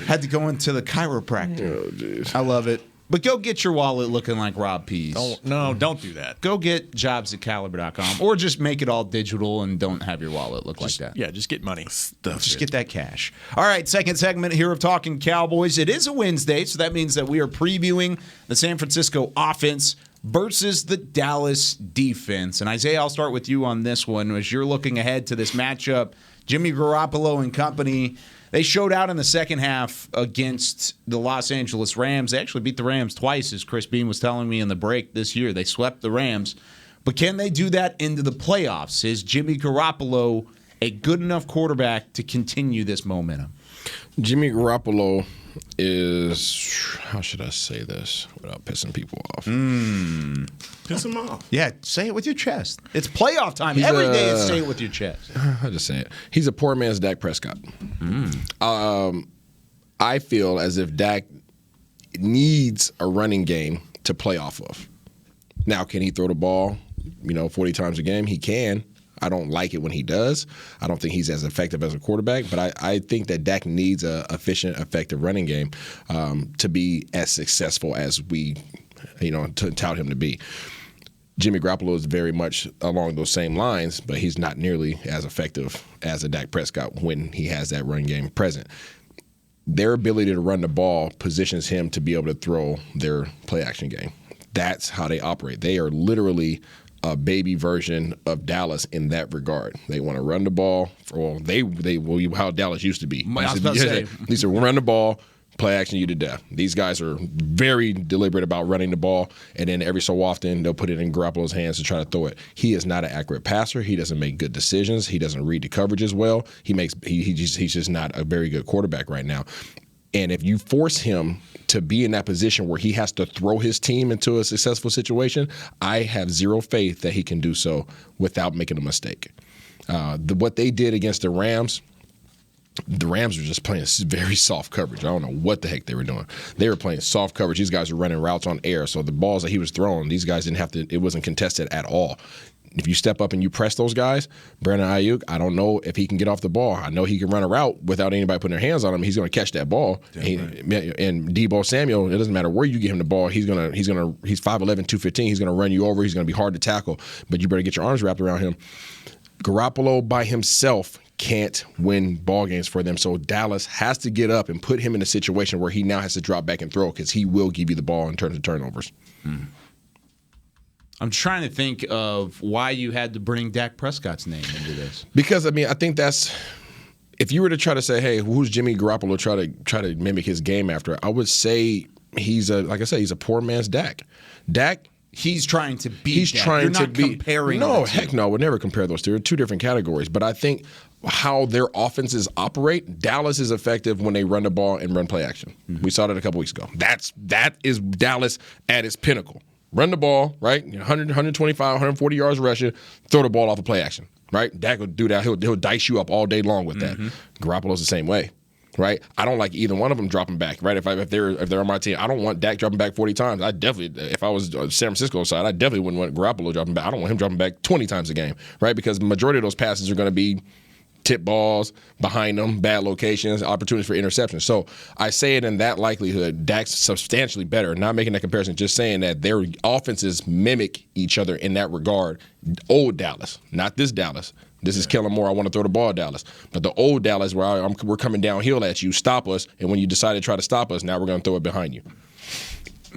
[SPEAKER 5] Had to go into the chiropractor.
[SPEAKER 6] Oh, jeez.
[SPEAKER 5] I love it. But go get your wallet looking like Rob Pease.
[SPEAKER 7] Don't do that.
[SPEAKER 5] Go get jobs@caliber.com or just make it all digital and don't have your wallet look like that.
[SPEAKER 7] Yeah, just get money.
[SPEAKER 5] Just get that cash. All right, second segment here of Talking Cowboys. It is a Wednesday, so that means that we are previewing the San Francisco offense versus the Dallas defense. And Isaiah, I'll start with you on this one. As you're looking ahead to this matchup, Jimmy Garoppolo and company, they showed out in the second half against the Los Angeles Rams. They actually beat the Rams twice, as Chris Beam was telling me in the break this year. They swept the Rams. But can they do that into the playoffs? Is Jimmy Garoppolo a good enough quarterback to continue this momentum?
[SPEAKER 6] Jimmy Garoppolo is, how should I say this without pissing people off?
[SPEAKER 9] Piss them off.
[SPEAKER 5] Yeah, say it with your chest. It's playoff time. Every day it's say it with your chest.
[SPEAKER 6] I'll just say it. He's a poor man's Dak Prescott. I feel as if Dak needs a running game to play off of. Now, can he throw the ball, 40 times a game? He can. I don't like it when he does. I don't think he's as effective as a quarterback, but I think that Dak needs a efficient, effective running game to be as successful as we, to tout him to be. Jimmy Garoppolo is very much along those same lines, but he's not nearly as effective as a Dak Prescott when he has that run game present. Their ability to run the ball positions him to be able to throw their play-action game. That's how they operate. They are literally a baby version of Dallas in that regard. They want to run the ball. They will how Dallas used to be. These are run the ball, play action you to death. These guys are very deliberate about running the ball, and then every so often they'll put it in Garoppolo's hands to try to throw it. He is not an accurate passer. He doesn't make good decisions. He doesn't read the coverages well. He's just not a very good quarterback right now. And if you force him to be in that position where he has to throw his team into a successful situation, I have zero faith that he can do so without making a mistake. What they did against the Rams were just playing very soft coverage. I don't know what the heck they were doing. They were playing soft coverage. These guys were running routes on air, so the balls that he was throwing, these guys didn't have to – it wasn't contested at all. If you step up and you press those guys, Brandon Ayuk, I don't know if he can get off the ball. I know he can run a route without anybody putting their hands on him. He's going to catch that ball. And Deebo Samuel, it doesn't matter where you get him the ball. He's 5'11", 215. He's going to run you over. He's going to be hard to tackle. But you better get your arms wrapped around him. Garoppolo by himself can't win ball games for them. So Dallas has to get up and put him in a situation where he now has to drop back and throw because he will give you the ball in terms of turnovers.
[SPEAKER 5] I'm trying to think of why you had to bring Dak Prescott's name into this.
[SPEAKER 6] Because, I think that's – if you were to try to say, hey, who's Jimmy Garoppolo, try to mimic his game after, I would say he's a poor man's Dak. Dak –
[SPEAKER 5] He's trying to be.
[SPEAKER 6] He's
[SPEAKER 5] Dak.
[SPEAKER 6] trying
[SPEAKER 5] You're
[SPEAKER 6] to
[SPEAKER 5] not
[SPEAKER 6] be.
[SPEAKER 5] Comparing
[SPEAKER 6] no,
[SPEAKER 5] the two.
[SPEAKER 6] heck no. I would never compare those two. They're two different categories. But I think how their offenses operate, Dallas is effective when they run the ball and run play action. We saw that a couple weeks ago. That is Dallas at its pinnacle. Run the ball, right? 100, 125, 140 yards rushing, throw the ball off of play action, right? Dak will do that. He'll dice you up all day long with that. Garoppolo's the same way. Right, I don't like either one of them dropping back. Right, if they're on my team, I don't want Dak dropping back 40 times. I definitely, if I was on San Francisco side, I definitely wouldn't want Garoppolo dropping back. I don't want him dropping back 20 times a game. Right, because the majority of those passes are going to be tip balls behind them, bad locations, opportunities for interceptions. So I say it in that likelihood. Dak's substantially better. Not making that comparison, just saying that their offenses mimic each other in that regard. Old Dallas, not this Dallas. This is Kellen Moore. I want to throw the ball, Dallas. But the old Dallas, where we're coming downhill at you, stop us. And when you decide to try to stop us, now we're going to throw it behind you.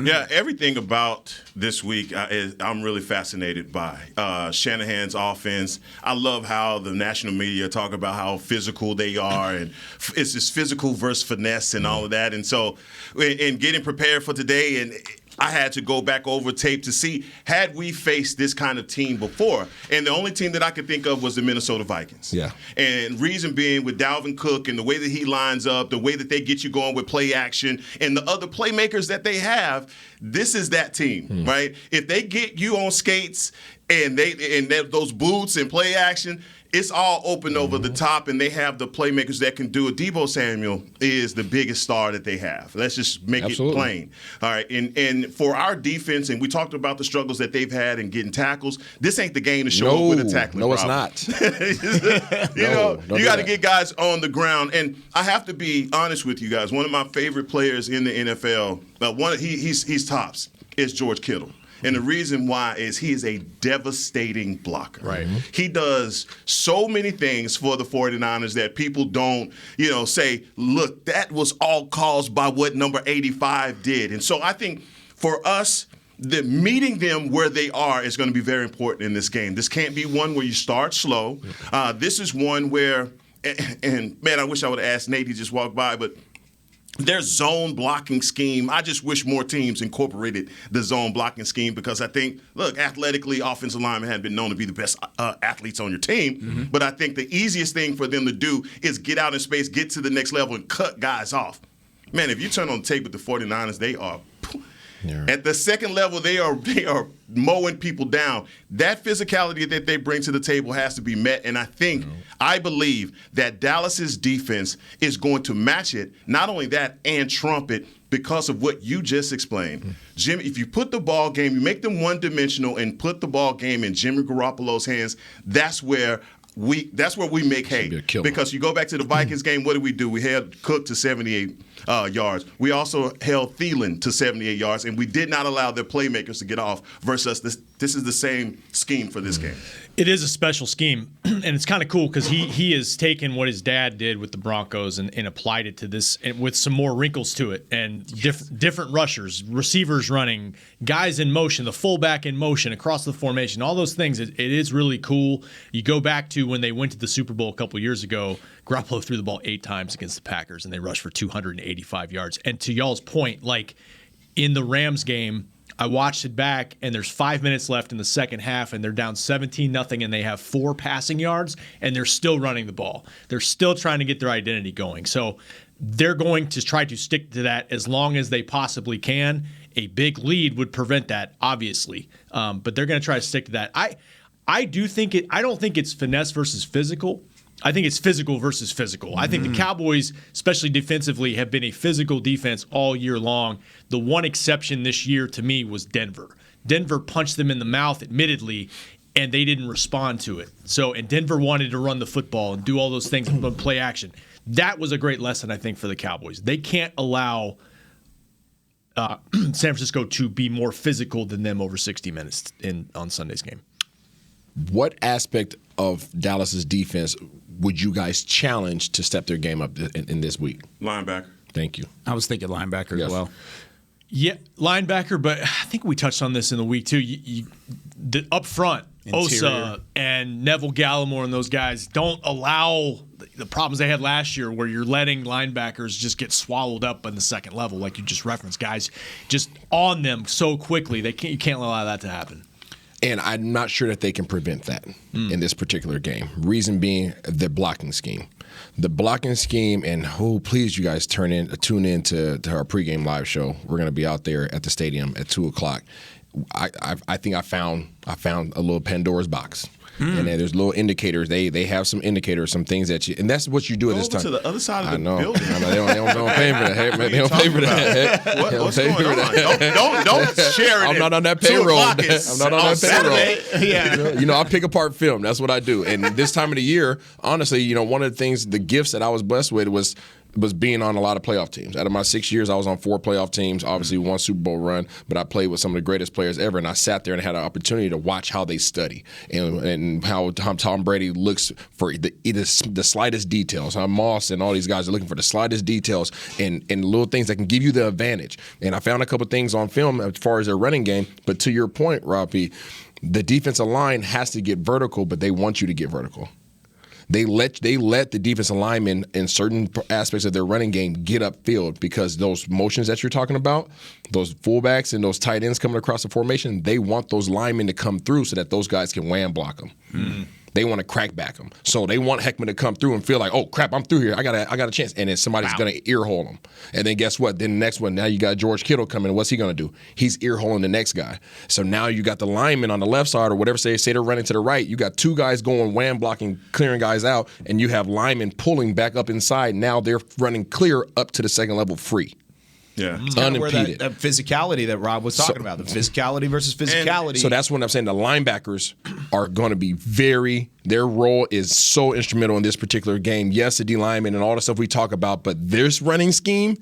[SPEAKER 9] Yeah, everything about this week I'm really fascinated by. Shanahan's offense. I love how the national media talk about how physical they are, and it's this physical versus finesse and all of that. And so in getting prepared for today, and I had to go back over tape to see, had we faced this kind of team before? And the only team that I could think of was the Minnesota Vikings.
[SPEAKER 6] Yeah.
[SPEAKER 9] And reason being with Dalvin Cook and the way that he lines up, the way that they get you going with play action, and the other playmakers that they have, this is that team, right? If they get you on skates and those boots and play action, it's all open over the top, and they have the playmakers that can do it. Deebo Samuel is the biggest star that they have. Let's just make it plain. All right, and for our defense, and we talked about the struggles that they've had in getting tackles, this ain't the game to show up with a tackling
[SPEAKER 6] No,
[SPEAKER 9] problem.
[SPEAKER 6] it's not.
[SPEAKER 9] You got to get guys on the ground. And I have to be honest with you guys. One of my favorite players in the NFL, he's tops, is George Kittle. And the reason why is he is a devastating blocker.
[SPEAKER 6] Right.
[SPEAKER 9] He does so many things for the 49ers that people don't, say, look, that was all caused by what number 85 did. And so I think for us, meeting them where they are is going to be very important in this game. This can't be one where you start slow. This is one where, and man, I wish I would have asked Nate, he just walked by, but their zone blocking scheme, I just wish more teams incorporated the zone blocking scheme because I think, look, athletically, offensive linemen have been known to be the best athletes on your team. But I think the easiest thing for them to do is get out in space, get to the next level, and cut guys off. Man, if you turn on the tape with the 49ers, they are at the second level, they are mowing people down. That physicality that they bring to the table has to be met, and I believe that Dallas's defense is going to match it. Not only that, and trump it because of what you just explained. Jimmy, if you put the ball game, you make them one-dimensional and put the ball game in Jimmy Garoppolo's hands, that's where we make hay. Because you go back to the Vikings game, what do? We held Cook to 78 yards. We also held Thielen to 78 yards, and we did not allow their playmakers to get off versus this is the same scheme for this game.
[SPEAKER 7] It is a special scheme, and it's kind of cool because he has taken what his dad did with the Broncos and applied it to this and with some more wrinkles to it and different rushers, receivers running, guys in motion, the fullback in motion across the formation, all those things. It is really cool. You go back to when they went to the Super Bowl a couple years ago, Garoppolo threw the ball 8 times against the Packers, and they rushed for 285 yards. And to y'all's point, like in the Rams game, I watched it back, and there's 5 minutes left in the second half, and they're down 17-0, and they have 4 passing yards, and they're still running the ball. They're still trying to get their identity going. So they're going to try to stick to that as long as they possibly can. A big lead would prevent that, obviously, but they're going to try to stick to that. I don't think it's finesse versus physical. I think it's physical versus physical. I think the Cowboys, especially defensively, have been a physical defense all year long. The one exception this year to me was Denver. Denver punched them in the mouth, admittedly, and they didn't respond to it. And Denver wanted to run the football and do all those things and play action. That was a great lesson, I think, for the Cowboys. They can't allow San Francisco to be more physical than them over 60 minutes on Sunday's game.
[SPEAKER 6] What aspect of Dallas's defense would you guys challenge to step their game up in this week?
[SPEAKER 9] Linebacker.
[SPEAKER 6] Thank you.
[SPEAKER 18] I was thinking linebacker as well.
[SPEAKER 7] Yeah, linebacker, but I think we touched on this in the week too. The up front, Osa and Neville Gallimore and those guys don't allow the problems they had last year where you're letting linebackers just get swallowed up in the second level, like you just referenced. Guys just on them so quickly. You can't allow that to happen.
[SPEAKER 6] And I'm not sure that they can prevent that in this particular game. Reason being the blocking scheme. The blocking scheme, and please, you guys tune in to our pregame live show. We're going to be out there at the stadium at 2:00. I think I found a little Pandora's box. And then there's little indicators. They have some indicators, some things and that's what you do at this time.
[SPEAKER 9] To the other side of the
[SPEAKER 6] building.
[SPEAKER 9] I
[SPEAKER 6] know. They don't pay for that. Hey, man, they don't pay for that.
[SPEAKER 9] What's going on? Don't share it.
[SPEAKER 6] I'm not on that payroll. I'm not on that payroll.
[SPEAKER 9] Yeah.
[SPEAKER 6] I pick apart film. That's what I do. And this time of the year, honestly, one of the things, the gifts that I was blessed with was being on a lot of playoff teams. Out of my 6 years, I was on 4 playoff teams, obviously 1 Super Bowl run, but I played with some of the greatest players ever, and I sat there and had an opportunity to watch how they study and how Tom Brady looks for the slightest details. How Moss and all these guys are looking for the slightest details and little things that can give you the advantage. And I found a couple things on film as far as their running game, but to your point, Rob P., the defensive line has to get vertical, but they want you to get vertical. They let the defensive linemen in certain aspects of their running game get upfield because those motions that you're talking about, those fullbacks and those tight ends coming across the formation, they want those linemen to come through so that those guys can wham block them. They want to crack back them. So they want Heckman to come through and feel like, oh, crap, I'm through here. I got a chance. And then somebody's going to ear-hole him. And then guess what? Then the next one, now you got George Kittle coming. What's he going to do? He's ear-holing the next guy. So now you got the lineman on the left side or whatever, say they're running to the right. You got two guys going wham blocking, clearing guys out, and you have linemen pulling back up inside. Now they're running clear up to the second level free.
[SPEAKER 5] Yeah,
[SPEAKER 6] it's unimpeded.
[SPEAKER 5] That physicality that Rob was talking about, the physicality versus physicality.
[SPEAKER 6] So that's what I'm saying. The linebackers are going to be their role is so instrumental in this particular game. Yes, the D lineman and all the stuff we talk about, but this running scheme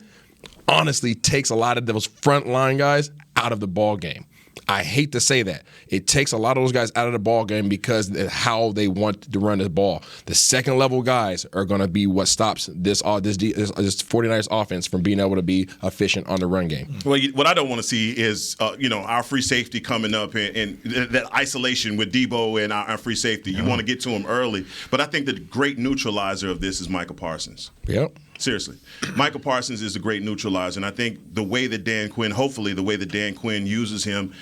[SPEAKER 6] honestly takes a lot of those front line guys out of the ball game. I hate to say that. It takes a lot of those guys out of the ball game because of how they want to run the ball. The second level guys are going to be what stops this 49ers offense from being able to be efficient on the run game.
[SPEAKER 9] Well, what I don't want to see is our free safety coming up and that isolation with Debo and our free safety. You want to get to him early. But I think the great neutralizer of this is Micah Parsons.
[SPEAKER 6] Yep.
[SPEAKER 9] Seriously. Michael Parsons is a great neutralizer, and I think hopefully the way that Dan Quinn uses him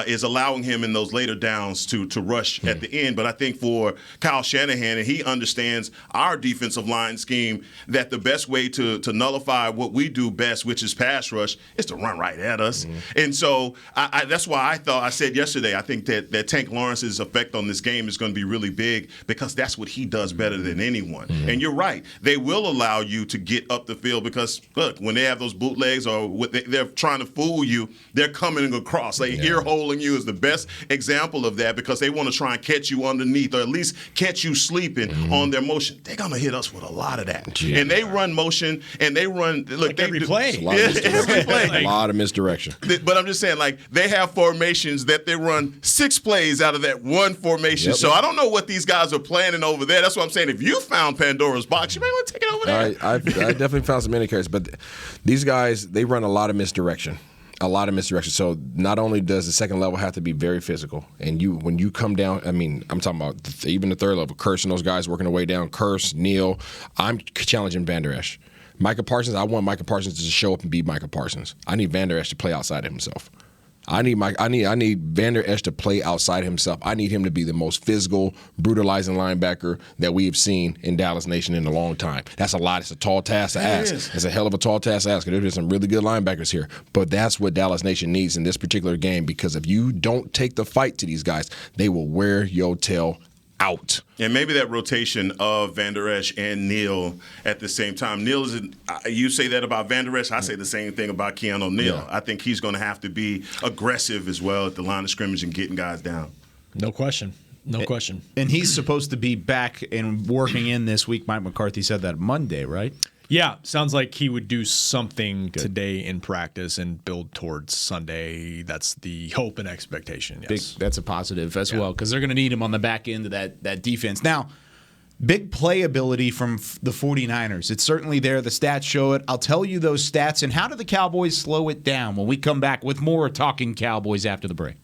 [SPEAKER 9] is allowing him in those later downs to rush at the end. But I think for Kyle Shanahan, and he understands our defensive line scheme, that the best way to nullify what we do best, which is pass rush, is to run right at us. And so that's why I said yesterday, I think that Tank Lawrence's effect on this game is going to be really big because that's what he does better than anyone. And you're right. They will allow you to get up the field because, look, when they have those bootlegs or they're trying to fool you, they're coming across. Ear-holing you is the best example of that because they want to try and catch you underneath or at least catch you sleeping on their motion. They're going to hit us with a lot of that. Yeah. And they run motion and they run – look,
[SPEAKER 7] every play.
[SPEAKER 6] Every play. A lot of misdirection.
[SPEAKER 9] But I'm just saying, they have formations that they run 6 plays out of that one formation. Yep. So I don't know what these guys are planning over there. That's what I'm saying. If you found Pandora's box, you may want to take it over there.
[SPEAKER 6] I definitely found some indicators, but these guys, they run a lot of misdirection. So not only does the second level have to be very physical, and when you come down, I'm talking about even the third level, Curse and those guys working their way down, Curse, Neal, I'm challenging Van Der Esch. Micah Parsons, I want Micah Parsons to show up and be Micah Parsons. I need Van Der Esch to play outside of himself. I need Van Der Esch to play outside himself. I need him to be the most physical, brutalizing linebacker that we have seen in Dallas Nation in a long time. That's a lot. It's a tall task to ask. It's a hell of a tall task to ask. There's some really good linebackers here. But that's what Dallas Nation needs in this particular game because if you don't take the fight to these guys, they will wear your tail out.
[SPEAKER 9] And maybe that rotation of Van Der Esch and Neal at the same time. Neal you say that about Van Der Esch, I say the same thing about Keanu Neal. Yeah. I think he's going to have to be aggressive as well at the line of scrimmage and getting guys down.
[SPEAKER 7] No question. No question.
[SPEAKER 5] And he's supposed to be back and working in this week. Mike McCarthy said that Monday, right?
[SPEAKER 7] Yeah, sounds like he would do something today in practice and build towards Sunday. That's the hope and expectation, yes.
[SPEAKER 5] That's a positive as well because they're going to need him on the back end of that defense. Now, big playability from the 49ers. It's certainly there. The stats show it. I'll tell you those stats. And how do the Cowboys slow it down when we come back with more Talking Cowboys after the break?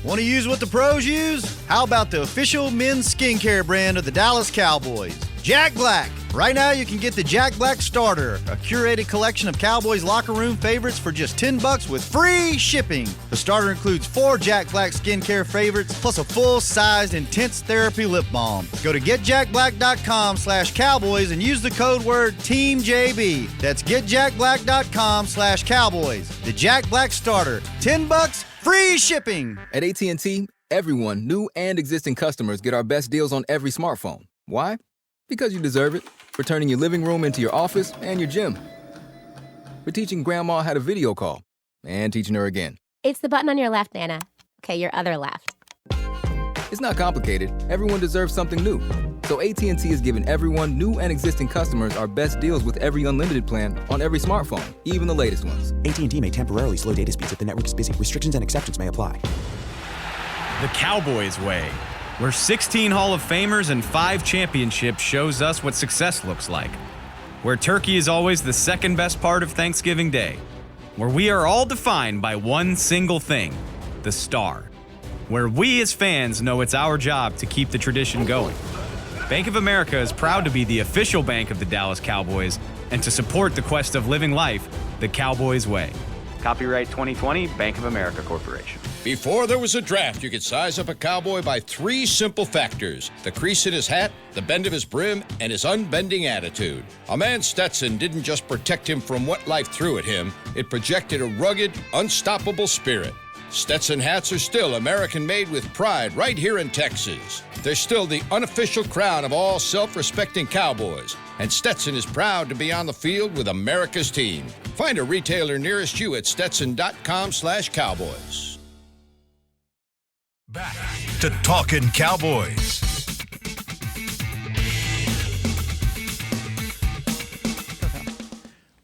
[SPEAKER 19] Want to use what the pros use? How about the official men's skincare brand of the Dallas Cowboys, Jack Black? Right now, you can get the Jack Black Starter, a curated collection of Cowboys locker room favorites for just $10 with free shipping. The starter includes 4 Jack Black skincare favorites, plus a full-sized intense therapy lip balm. Go to getjackblack.com/Cowboys and use the code word TEAMJB. That's getjackblack.com/Cowboys. The Jack Black Starter, $10, free shipping.
[SPEAKER 13] At AT&T, everyone, new and existing customers, get our best deals on every smartphone. Why? Because you deserve it. For turning your living room into your office and your gym. For teaching Grandma how to video call. And teaching her again.
[SPEAKER 14] It's the button on your left, Nana. Okay, your other left.
[SPEAKER 13] It's not complicated. Everyone deserves something new. So AT&T is giving everyone, new and existing customers, our best deals with every unlimited plan on every smartphone, even the latest ones.
[SPEAKER 15] AT&T may temporarily slow data speeds if the network is busy. Restrictions and exceptions may apply.
[SPEAKER 20] The Cowboys way, where 16 Hall of Famers and 5 championships shows us what success looks like. Where turkey is always the second best part of Thanksgiving Day. Where we are all defined by one single thing, the star. Where we as fans know it's our job to keep the tradition going. Bank of America is proud to be the official bank of the Dallas Cowboys and to support the quest of living life the Cowboys way. Copyright 2020, Bank of America Corporation.
[SPEAKER 3] Before there was a draft, you could size up a cowboy by 3 simple factors: the crease in his hat, the bend of his brim, and his unbending attitude. A man's Stetson didn't just protect him from what life threw at him, it projected a rugged, unstoppable spirit. Stetson hats are still American-made with pride right here in Texas. They're still the unofficial crown of all self-respecting cowboys, and Stetson is proud to be on the field with America's team. Find a retailer nearest you at stetson.com/cowboys.
[SPEAKER 1] Back to Talkin' Cowboys.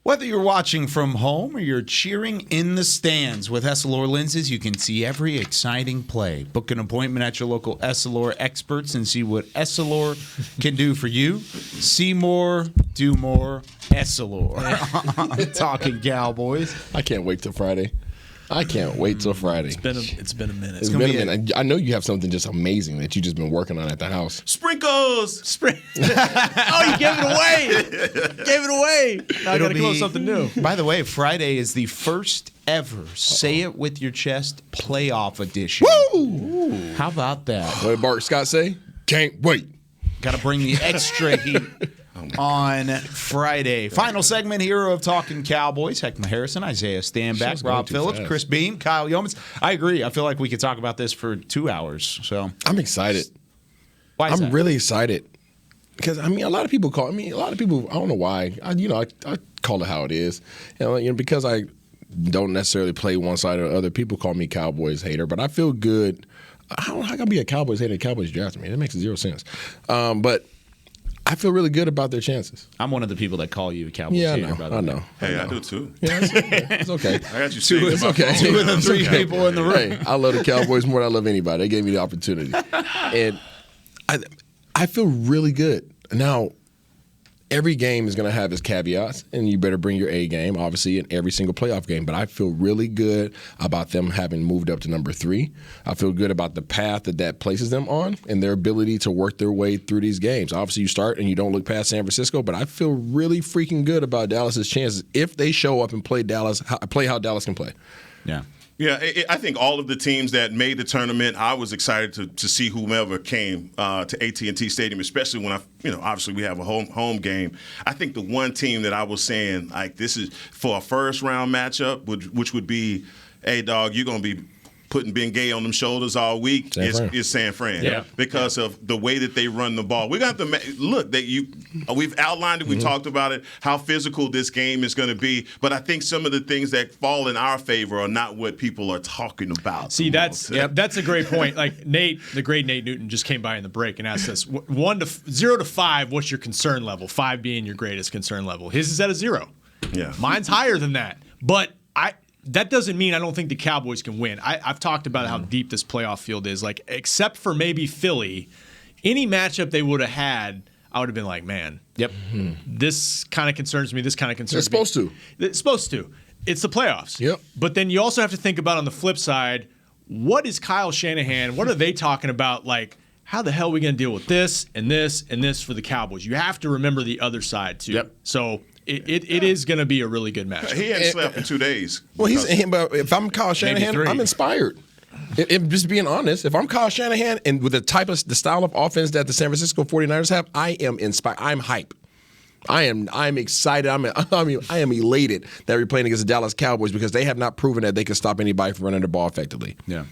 [SPEAKER 5] Whether you're watching from home or you're cheering in the stands with Essilor lenses, you can see every exciting play. Book an appointment at your local Essilor experts and see what Essilor can do for you. See more, do more, Essilor. Talking Cowboys.
[SPEAKER 6] I can't wait till Friday. It's been a minute.
[SPEAKER 7] It's been a minute.
[SPEAKER 6] I know you have something just amazing that you've just been working on at the house.
[SPEAKER 9] Sprinkles!
[SPEAKER 7] Oh, you gave it away! Now I got to come up with something new.
[SPEAKER 5] By the way, Friday is the first ever Say It With Your Chest playoff edition.
[SPEAKER 6] Woo!
[SPEAKER 5] How about that?
[SPEAKER 6] What did Bart Scott say? Can't wait.
[SPEAKER 5] Got to bring the extra heat on Friday. Final segment here of Talking Cowboys. Heckma Harrison, Isaiah Stanback, Rob Phillips,
[SPEAKER 6] fast.
[SPEAKER 5] Chris Beam, Kyle Yeomans. I agree. I feel like we could talk about this for 2 hours. So
[SPEAKER 6] I'm excited.
[SPEAKER 5] Why is
[SPEAKER 6] I'm
[SPEAKER 5] that?
[SPEAKER 6] really excited because a lot of people I don't know why. I call it how it is. Because I don't necessarily play one side or the other. People call me Cowboys hater, but I feel good. How can I be a Cowboys hater? Cowboys drafted me. That makes zero sense. But I feel really good about their chances.
[SPEAKER 5] I'm one of the people that call you a Cowboys hater. By the way.
[SPEAKER 6] I know.
[SPEAKER 9] Hey, I do too.
[SPEAKER 6] Yeah, it's okay.
[SPEAKER 9] I got you saved.
[SPEAKER 6] It's okay.
[SPEAKER 5] 2 of the 3 people in the room.
[SPEAKER 6] Hey, I love the Cowboys more than I love anybody. They gave me the opportunity. And I feel really good. Now, every game is going to have its caveats, and you better bring your A game, obviously, in every single playoff game. But I feel really good about them having moved up to number 3. I feel good about the path that places them on and their ability to work their way through these games. Obviously, you start and you don't look past San Francisco, but I feel really freaking good about Dallas's chances if they show up and play how Dallas can play.
[SPEAKER 5] Yeah.
[SPEAKER 9] Yeah, I think all of the teams that made the tournament, I was excited to see whomever came to AT&T Stadium, especially when obviously we have a home game. I think the one team that I was saying, like, this is for a first round matchup, which would be, hey, dog, you're going to be putting Ben Gay on them shoulders all week is San Fran. Because of the way that they run the ball. We got to look that we've outlined it, we talked about it, how physical this game is going to be, but I think some of the things that fall in our favor are not what people are talking about.
[SPEAKER 7] See, that's a great point. Like the great Nate Newton just came by in the break and asked us 0 to 5, what's your concern level? 5 being your greatest concern level. His is at a 0.
[SPEAKER 9] Yeah.
[SPEAKER 7] Mine's higher than that. But that doesn't mean I don't think the Cowboys can win. I've talked about how deep this playoff field is. Like, except for maybe Philly, any matchup they would have had, I would have been like, man, this kind of concerns me. This kind of concerns me. It's supposed to. It's the playoffs.
[SPEAKER 6] Yep.
[SPEAKER 7] But then you also have to think about on the flip side, what is Kyle Shanahan? What are they talking about? Like, how the hell are we going to deal with this and this and this for the Cowboys? You have to remember the other side, too.
[SPEAKER 5] Yep.
[SPEAKER 7] So it is going to be a really good match.
[SPEAKER 9] He hadn't slept in 2 days.
[SPEAKER 6] Well, but if I'm Kyle Shanahan, I'm inspired. Just being honest, if I'm Kyle Shanahan and with the style of offense that the San Francisco 49ers have, I am inspired. I'm hype. I'm excited. I am elated that we're playing against the Dallas Cowboys because they have not proven that they can stop anybody from running the ball effectively.
[SPEAKER 5] Yeah.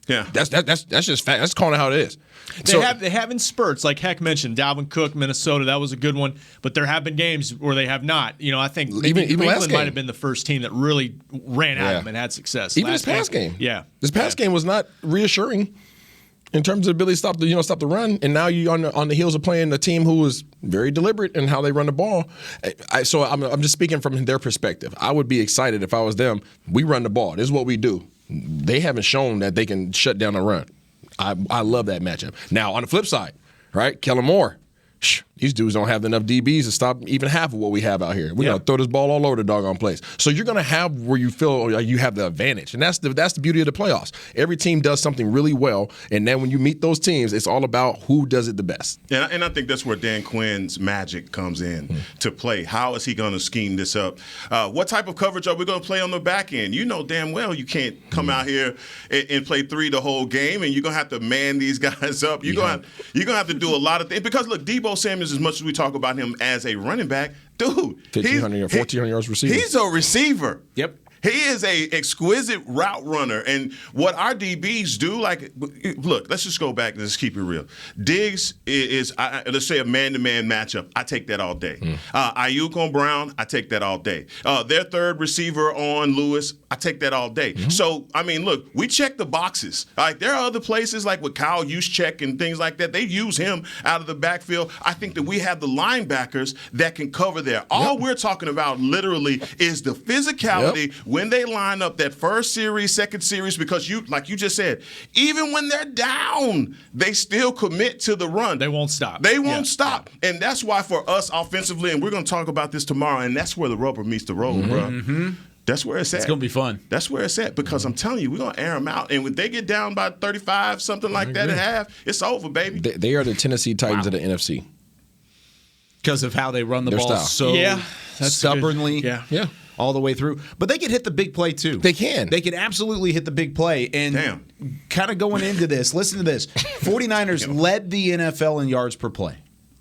[SPEAKER 9] Yeah,
[SPEAKER 6] that's just fact. That's calling it how it is.
[SPEAKER 7] They have in spurts, like Heck mentioned, Dalvin Cook, Minnesota. That was a good one. But there have been games where they have not. I think
[SPEAKER 6] even
[SPEAKER 7] New
[SPEAKER 6] last
[SPEAKER 7] England
[SPEAKER 6] game
[SPEAKER 7] might have been the first team that really ran at them and had success.
[SPEAKER 6] Even this past game.
[SPEAKER 7] Yeah,
[SPEAKER 6] this past game was not reassuring in terms of the ability to stop the run. And now you're on the heels of playing a team who is very deliberate in how they run the ball. So I'm just speaking from their perspective. I would be excited if I was them. We run the ball. This is what we do. They haven't shown that they can shut down a run. I love that matchup. Now, on the flip side, right, Kellen Moore, These dudes don't have enough DBs to stop even half of what we have out here. We're going to throw this ball all over the doggone place. So you're going to have where you feel like you have the advantage. And that's the beauty of the playoffs. Every team does something really well, and then when you meet those teams, it's all about who does it the best.
[SPEAKER 9] And I think that's where Dan Quinn's magic comes in to play. How is he going to scheme this up? What type of coverage are we going to play on the back end? You know damn well you can't come out here and play 3 the whole game, and you're going to have to man these guys up. You're going to have to do a lot of things. Because, look, Deebo Samuel, as much as we talk about him as a running back, dude,
[SPEAKER 6] 1,400 yards receiver.
[SPEAKER 9] He's a receiver.
[SPEAKER 5] Yep.
[SPEAKER 9] He is a exquisite route runner. And what our DBs do, like, look, let's just go back and just keep it real. Diggs is let's say, a man-to-man matchup. I take that all day. Ayuk on Brown, I take that all day. Their third receiver on Lewis, I take that all day. So, I mean, look, we check the boxes. Like, there are other places like with Kyle Juszczyk and things like that. They use him out of the backfield. I think that we have the linebackers that can cover there. All we're talking about literally is the physicality when they line up that first series, second series, because like you just said, even when they're down, they still commit to the run.
[SPEAKER 7] They won't stop.
[SPEAKER 9] They won't stop. And that's why for us offensively, and we're going to talk about this tomorrow, and that's where the rubber meets the road, bro. That's where it's at.
[SPEAKER 5] It's going to be fun.
[SPEAKER 9] That's where it's at, because I'm telling you, we're going to air them out. And when they get down by 35, something like that at half, it's over, baby.
[SPEAKER 6] They are the Tennessee Titans of the NFC.
[SPEAKER 5] Because of how they run the
[SPEAKER 6] Their
[SPEAKER 5] ball
[SPEAKER 6] style.
[SPEAKER 5] so stubbornly.
[SPEAKER 6] Yeah.
[SPEAKER 5] All the way through. But they could hit the big play, too.
[SPEAKER 6] They can.
[SPEAKER 5] They could absolutely hit the big play. And kind of going into this, listen to this. 49ers led the NFL in yards per play.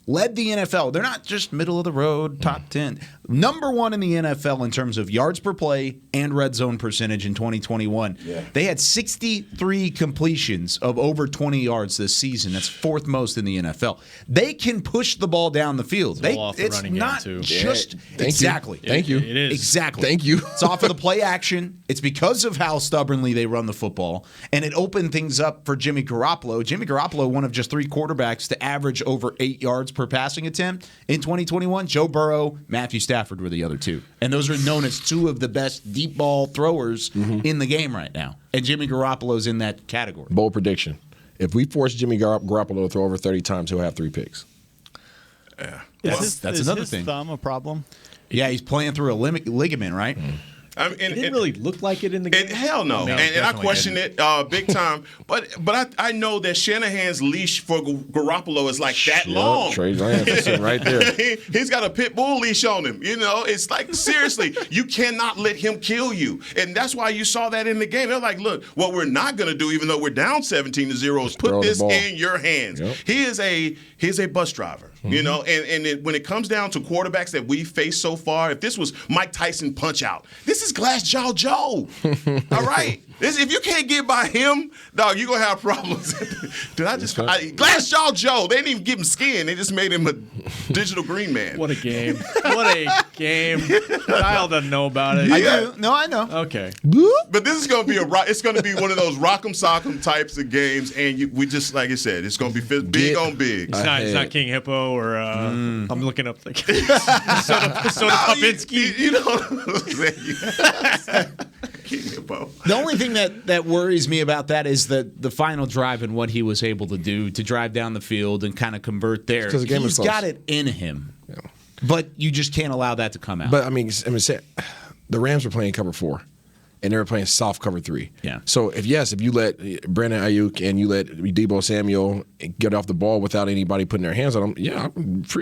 [SPEAKER 5] Led the NFL. They're not just middle of the road, top 10. Number 1 in the NFL in terms of yards per play and red zone percentage in 2021. They had 63 completions of over 20 yards this season. That's 4th most in the NFL. They can push the ball down the field. It's not just exactly.
[SPEAKER 6] Thank you.
[SPEAKER 7] It is.
[SPEAKER 5] Exactly.
[SPEAKER 6] Thank you.
[SPEAKER 5] It's off of the play action. It's because of how stubbornly they run the football. And it opened things up for Jimmy Garoppolo. Jimmy Garoppolo, one of just 3 quarterbacks to average over 8 yards per passing attempt in 2021. Joe Burrow, Matthew Stafford were the other 2. And those are known as 2 of the best deep ball throwers in the game right now. And Jimmy Garoppolo's in that category.
[SPEAKER 6] Bold prediction. If we force Jimmy Garoppolo to throw over 30 times, he'll have 3 picks.
[SPEAKER 5] Yeah.
[SPEAKER 8] That's
[SPEAKER 5] another
[SPEAKER 8] his
[SPEAKER 5] thing.
[SPEAKER 8] Thumb a problem?
[SPEAKER 5] Yeah, he's playing through a ligament, right?
[SPEAKER 9] I mean,
[SPEAKER 18] it didn't really look like it in the game.
[SPEAKER 9] Hell no. And I question it big time. But I know that Shanahan's leash for Garoppolo is like that long.
[SPEAKER 6] Trey Lance right there.
[SPEAKER 9] He's got a pit bull leash on him. You know, it's like, seriously, you cannot let him kill you. And that's why you saw that in the game. They're like, look, what we're not going to do, even though we're down 17-0, is put this in your hands. He's a bus driver. You know, and when it comes down to quarterbacks that we faced so far, if this was Mike Tyson Punch-Out, this is Glass Jaw Joe. All right? If you can't get by him, dog, you're going to have problems. Glass Jaw Joe, they didn't even give him skin. They just made him a digital green man.
[SPEAKER 7] What a game. What a game. Kyle doesn't know about it.
[SPEAKER 5] I do. No, I know.
[SPEAKER 7] Okay.
[SPEAKER 9] But this is going to be it's going to be one of those rock'em sock'em types of games, and we just, like I said, it's going to be big on big.
[SPEAKER 7] It's not King Hippo or I'm looking up like Soda Popinski.
[SPEAKER 9] You know what I'm saying? King Hippo.
[SPEAKER 5] The only thing that worries me about that is the final drive and what he was able to do to drive down the field and kind of convert there. He's got it in him. Yeah. But you just can't allow that to come out.
[SPEAKER 6] But, I mean, the Rams were playing cover 4. And they were playing soft cover 3.
[SPEAKER 5] Yeah.
[SPEAKER 6] So if you let Brandon Ayuk and you let Deebo Samuel get off the ball without anybody putting their hands on them, I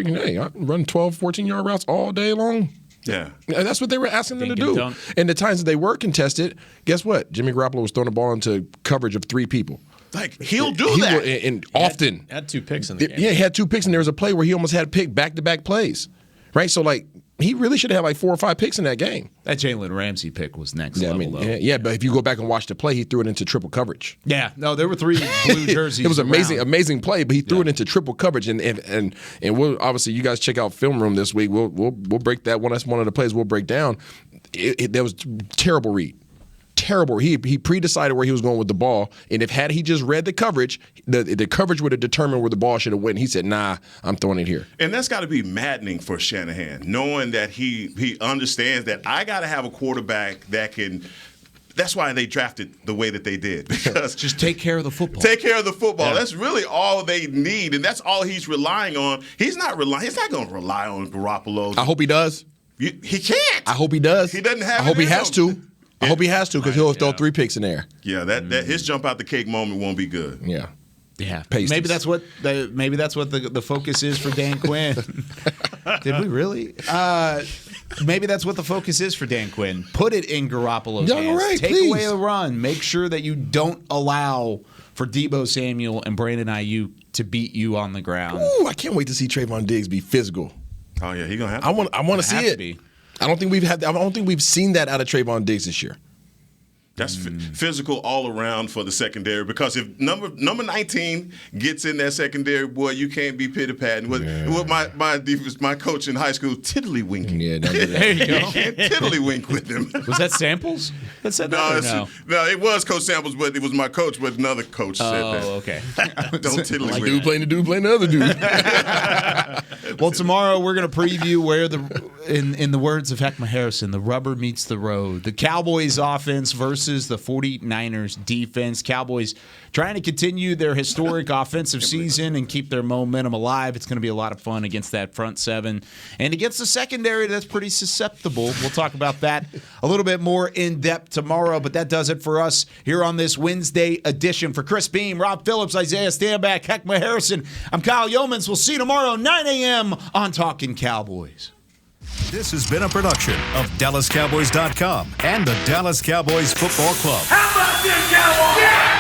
[SPEAKER 6] can run 12, 14-yard routes all day long.
[SPEAKER 9] Yeah.
[SPEAKER 6] And that's what they were asking them to do. And the times that they were contested, guess what? Jimmy Garoppolo was throwing the ball into coverage of 3 people.
[SPEAKER 9] Like, he'll do that.
[SPEAKER 6] And often.
[SPEAKER 7] Had 2 picks in the game.
[SPEAKER 6] Yeah, he had 2 picks, and there was a play where he almost had pick back-to-back plays. Right? So, like, he really should have had like 4 or 5 picks in that game.
[SPEAKER 5] That Jalen Ramsey pick was next level, though.
[SPEAKER 6] Yeah, but if you go back and watch the play, he threw it into triple coverage.
[SPEAKER 5] Yeah, no, there were 3 blue jerseys.
[SPEAKER 6] It was amazing play, but he threw it into triple coverage, and we'll obviously, you guys check out Film Room this week. We'll break that one. That's one of the plays we'll break down. That was terrible read. Terrible. He pre-decided where he was going with the ball, and had he just read the coverage, the coverage would have determined where the ball should have went. He said, "Nah, I'm throwing it here."
[SPEAKER 9] And that's got to be maddening for Shanahan, knowing that he understands that I got to have a quarterback that can That's why they drafted the way that they did. Because
[SPEAKER 5] just take care of the football.
[SPEAKER 9] Take care of the football.
[SPEAKER 5] Yeah.
[SPEAKER 9] That's really all they need, and that's all he's relying on. He's not going to rely on Garoppolo.
[SPEAKER 6] I hope he does.
[SPEAKER 9] He can't.
[SPEAKER 6] I hope he does.
[SPEAKER 9] He doesn't have.
[SPEAKER 6] I hope
[SPEAKER 9] it
[SPEAKER 6] he
[SPEAKER 9] in
[SPEAKER 6] has
[SPEAKER 9] him.
[SPEAKER 6] to. I hope he has to because he'll throw 3 picks in there.
[SPEAKER 9] Yeah, that his jump out the cake moment won't be good.
[SPEAKER 6] Yeah.
[SPEAKER 5] Yeah,
[SPEAKER 6] Pasties.
[SPEAKER 5] maybe that's what the focus is for Dan Quinn. Did we really? Maybe that's what the focus is for Dan Quinn. Put it in Garoppolo's hands.
[SPEAKER 6] Right,
[SPEAKER 5] Take
[SPEAKER 6] please.
[SPEAKER 5] away the run. Make sure that you don't allow for Deebo Samuel and Brandon Ayuk to beat you on the ground.
[SPEAKER 6] Ooh, I can't wait to see Trayvon Diggs be physical.
[SPEAKER 9] Oh yeah, he's gonna have.
[SPEAKER 6] I want to see it. I don't think we've seen that out of Trayvon Diggs this year.
[SPEAKER 9] That's physical all around for the secondary, because if number 19 gets in that secondary, boy, you can't be pitty-patting. What my coach in high school, tiddly-winking.
[SPEAKER 6] Yeah, don't do that.
[SPEAKER 5] There you go.
[SPEAKER 9] You can't tiddly-wink with him.
[SPEAKER 5] Was that Samples that said that?
[SPEAKER 9] No, it was Coach Samples, but it was my coach, but another coach said that.
[SPEAKER 5] Oh, okay.
[SPEAKER 9] Don't tiddly-wink.
[SPEAKER 6] Like dude playing the other dude.
[SPEAKER 5] Well, tomorrow we're going to preview where in the words of Heckma Harrison, the rubber meets the road. The Cowboys offense versus the 49ers defense. Cowboys trying to continue their historic offensive season and keep their momentum alive. It's going to be a lot of fun against that front seven and against the secondary that's pretty susceptible. We'll talk about that a little bit more in depth tomorrow, but that does it for us here on this Wednesday edition. For Chris Beam, Rob Phillips, Isaiah Stanback, Heckma Harrison, I'm Kyle Yeomans. We'll see you tomorrow, 9 a.m. on Talkin Cowboys.
[SPEAKER 4] This has been a production of DallasCowboys.com and the Dallas Cowboys Football Club.
[SPEAKER 21] How about this, Cowboys? Yeah!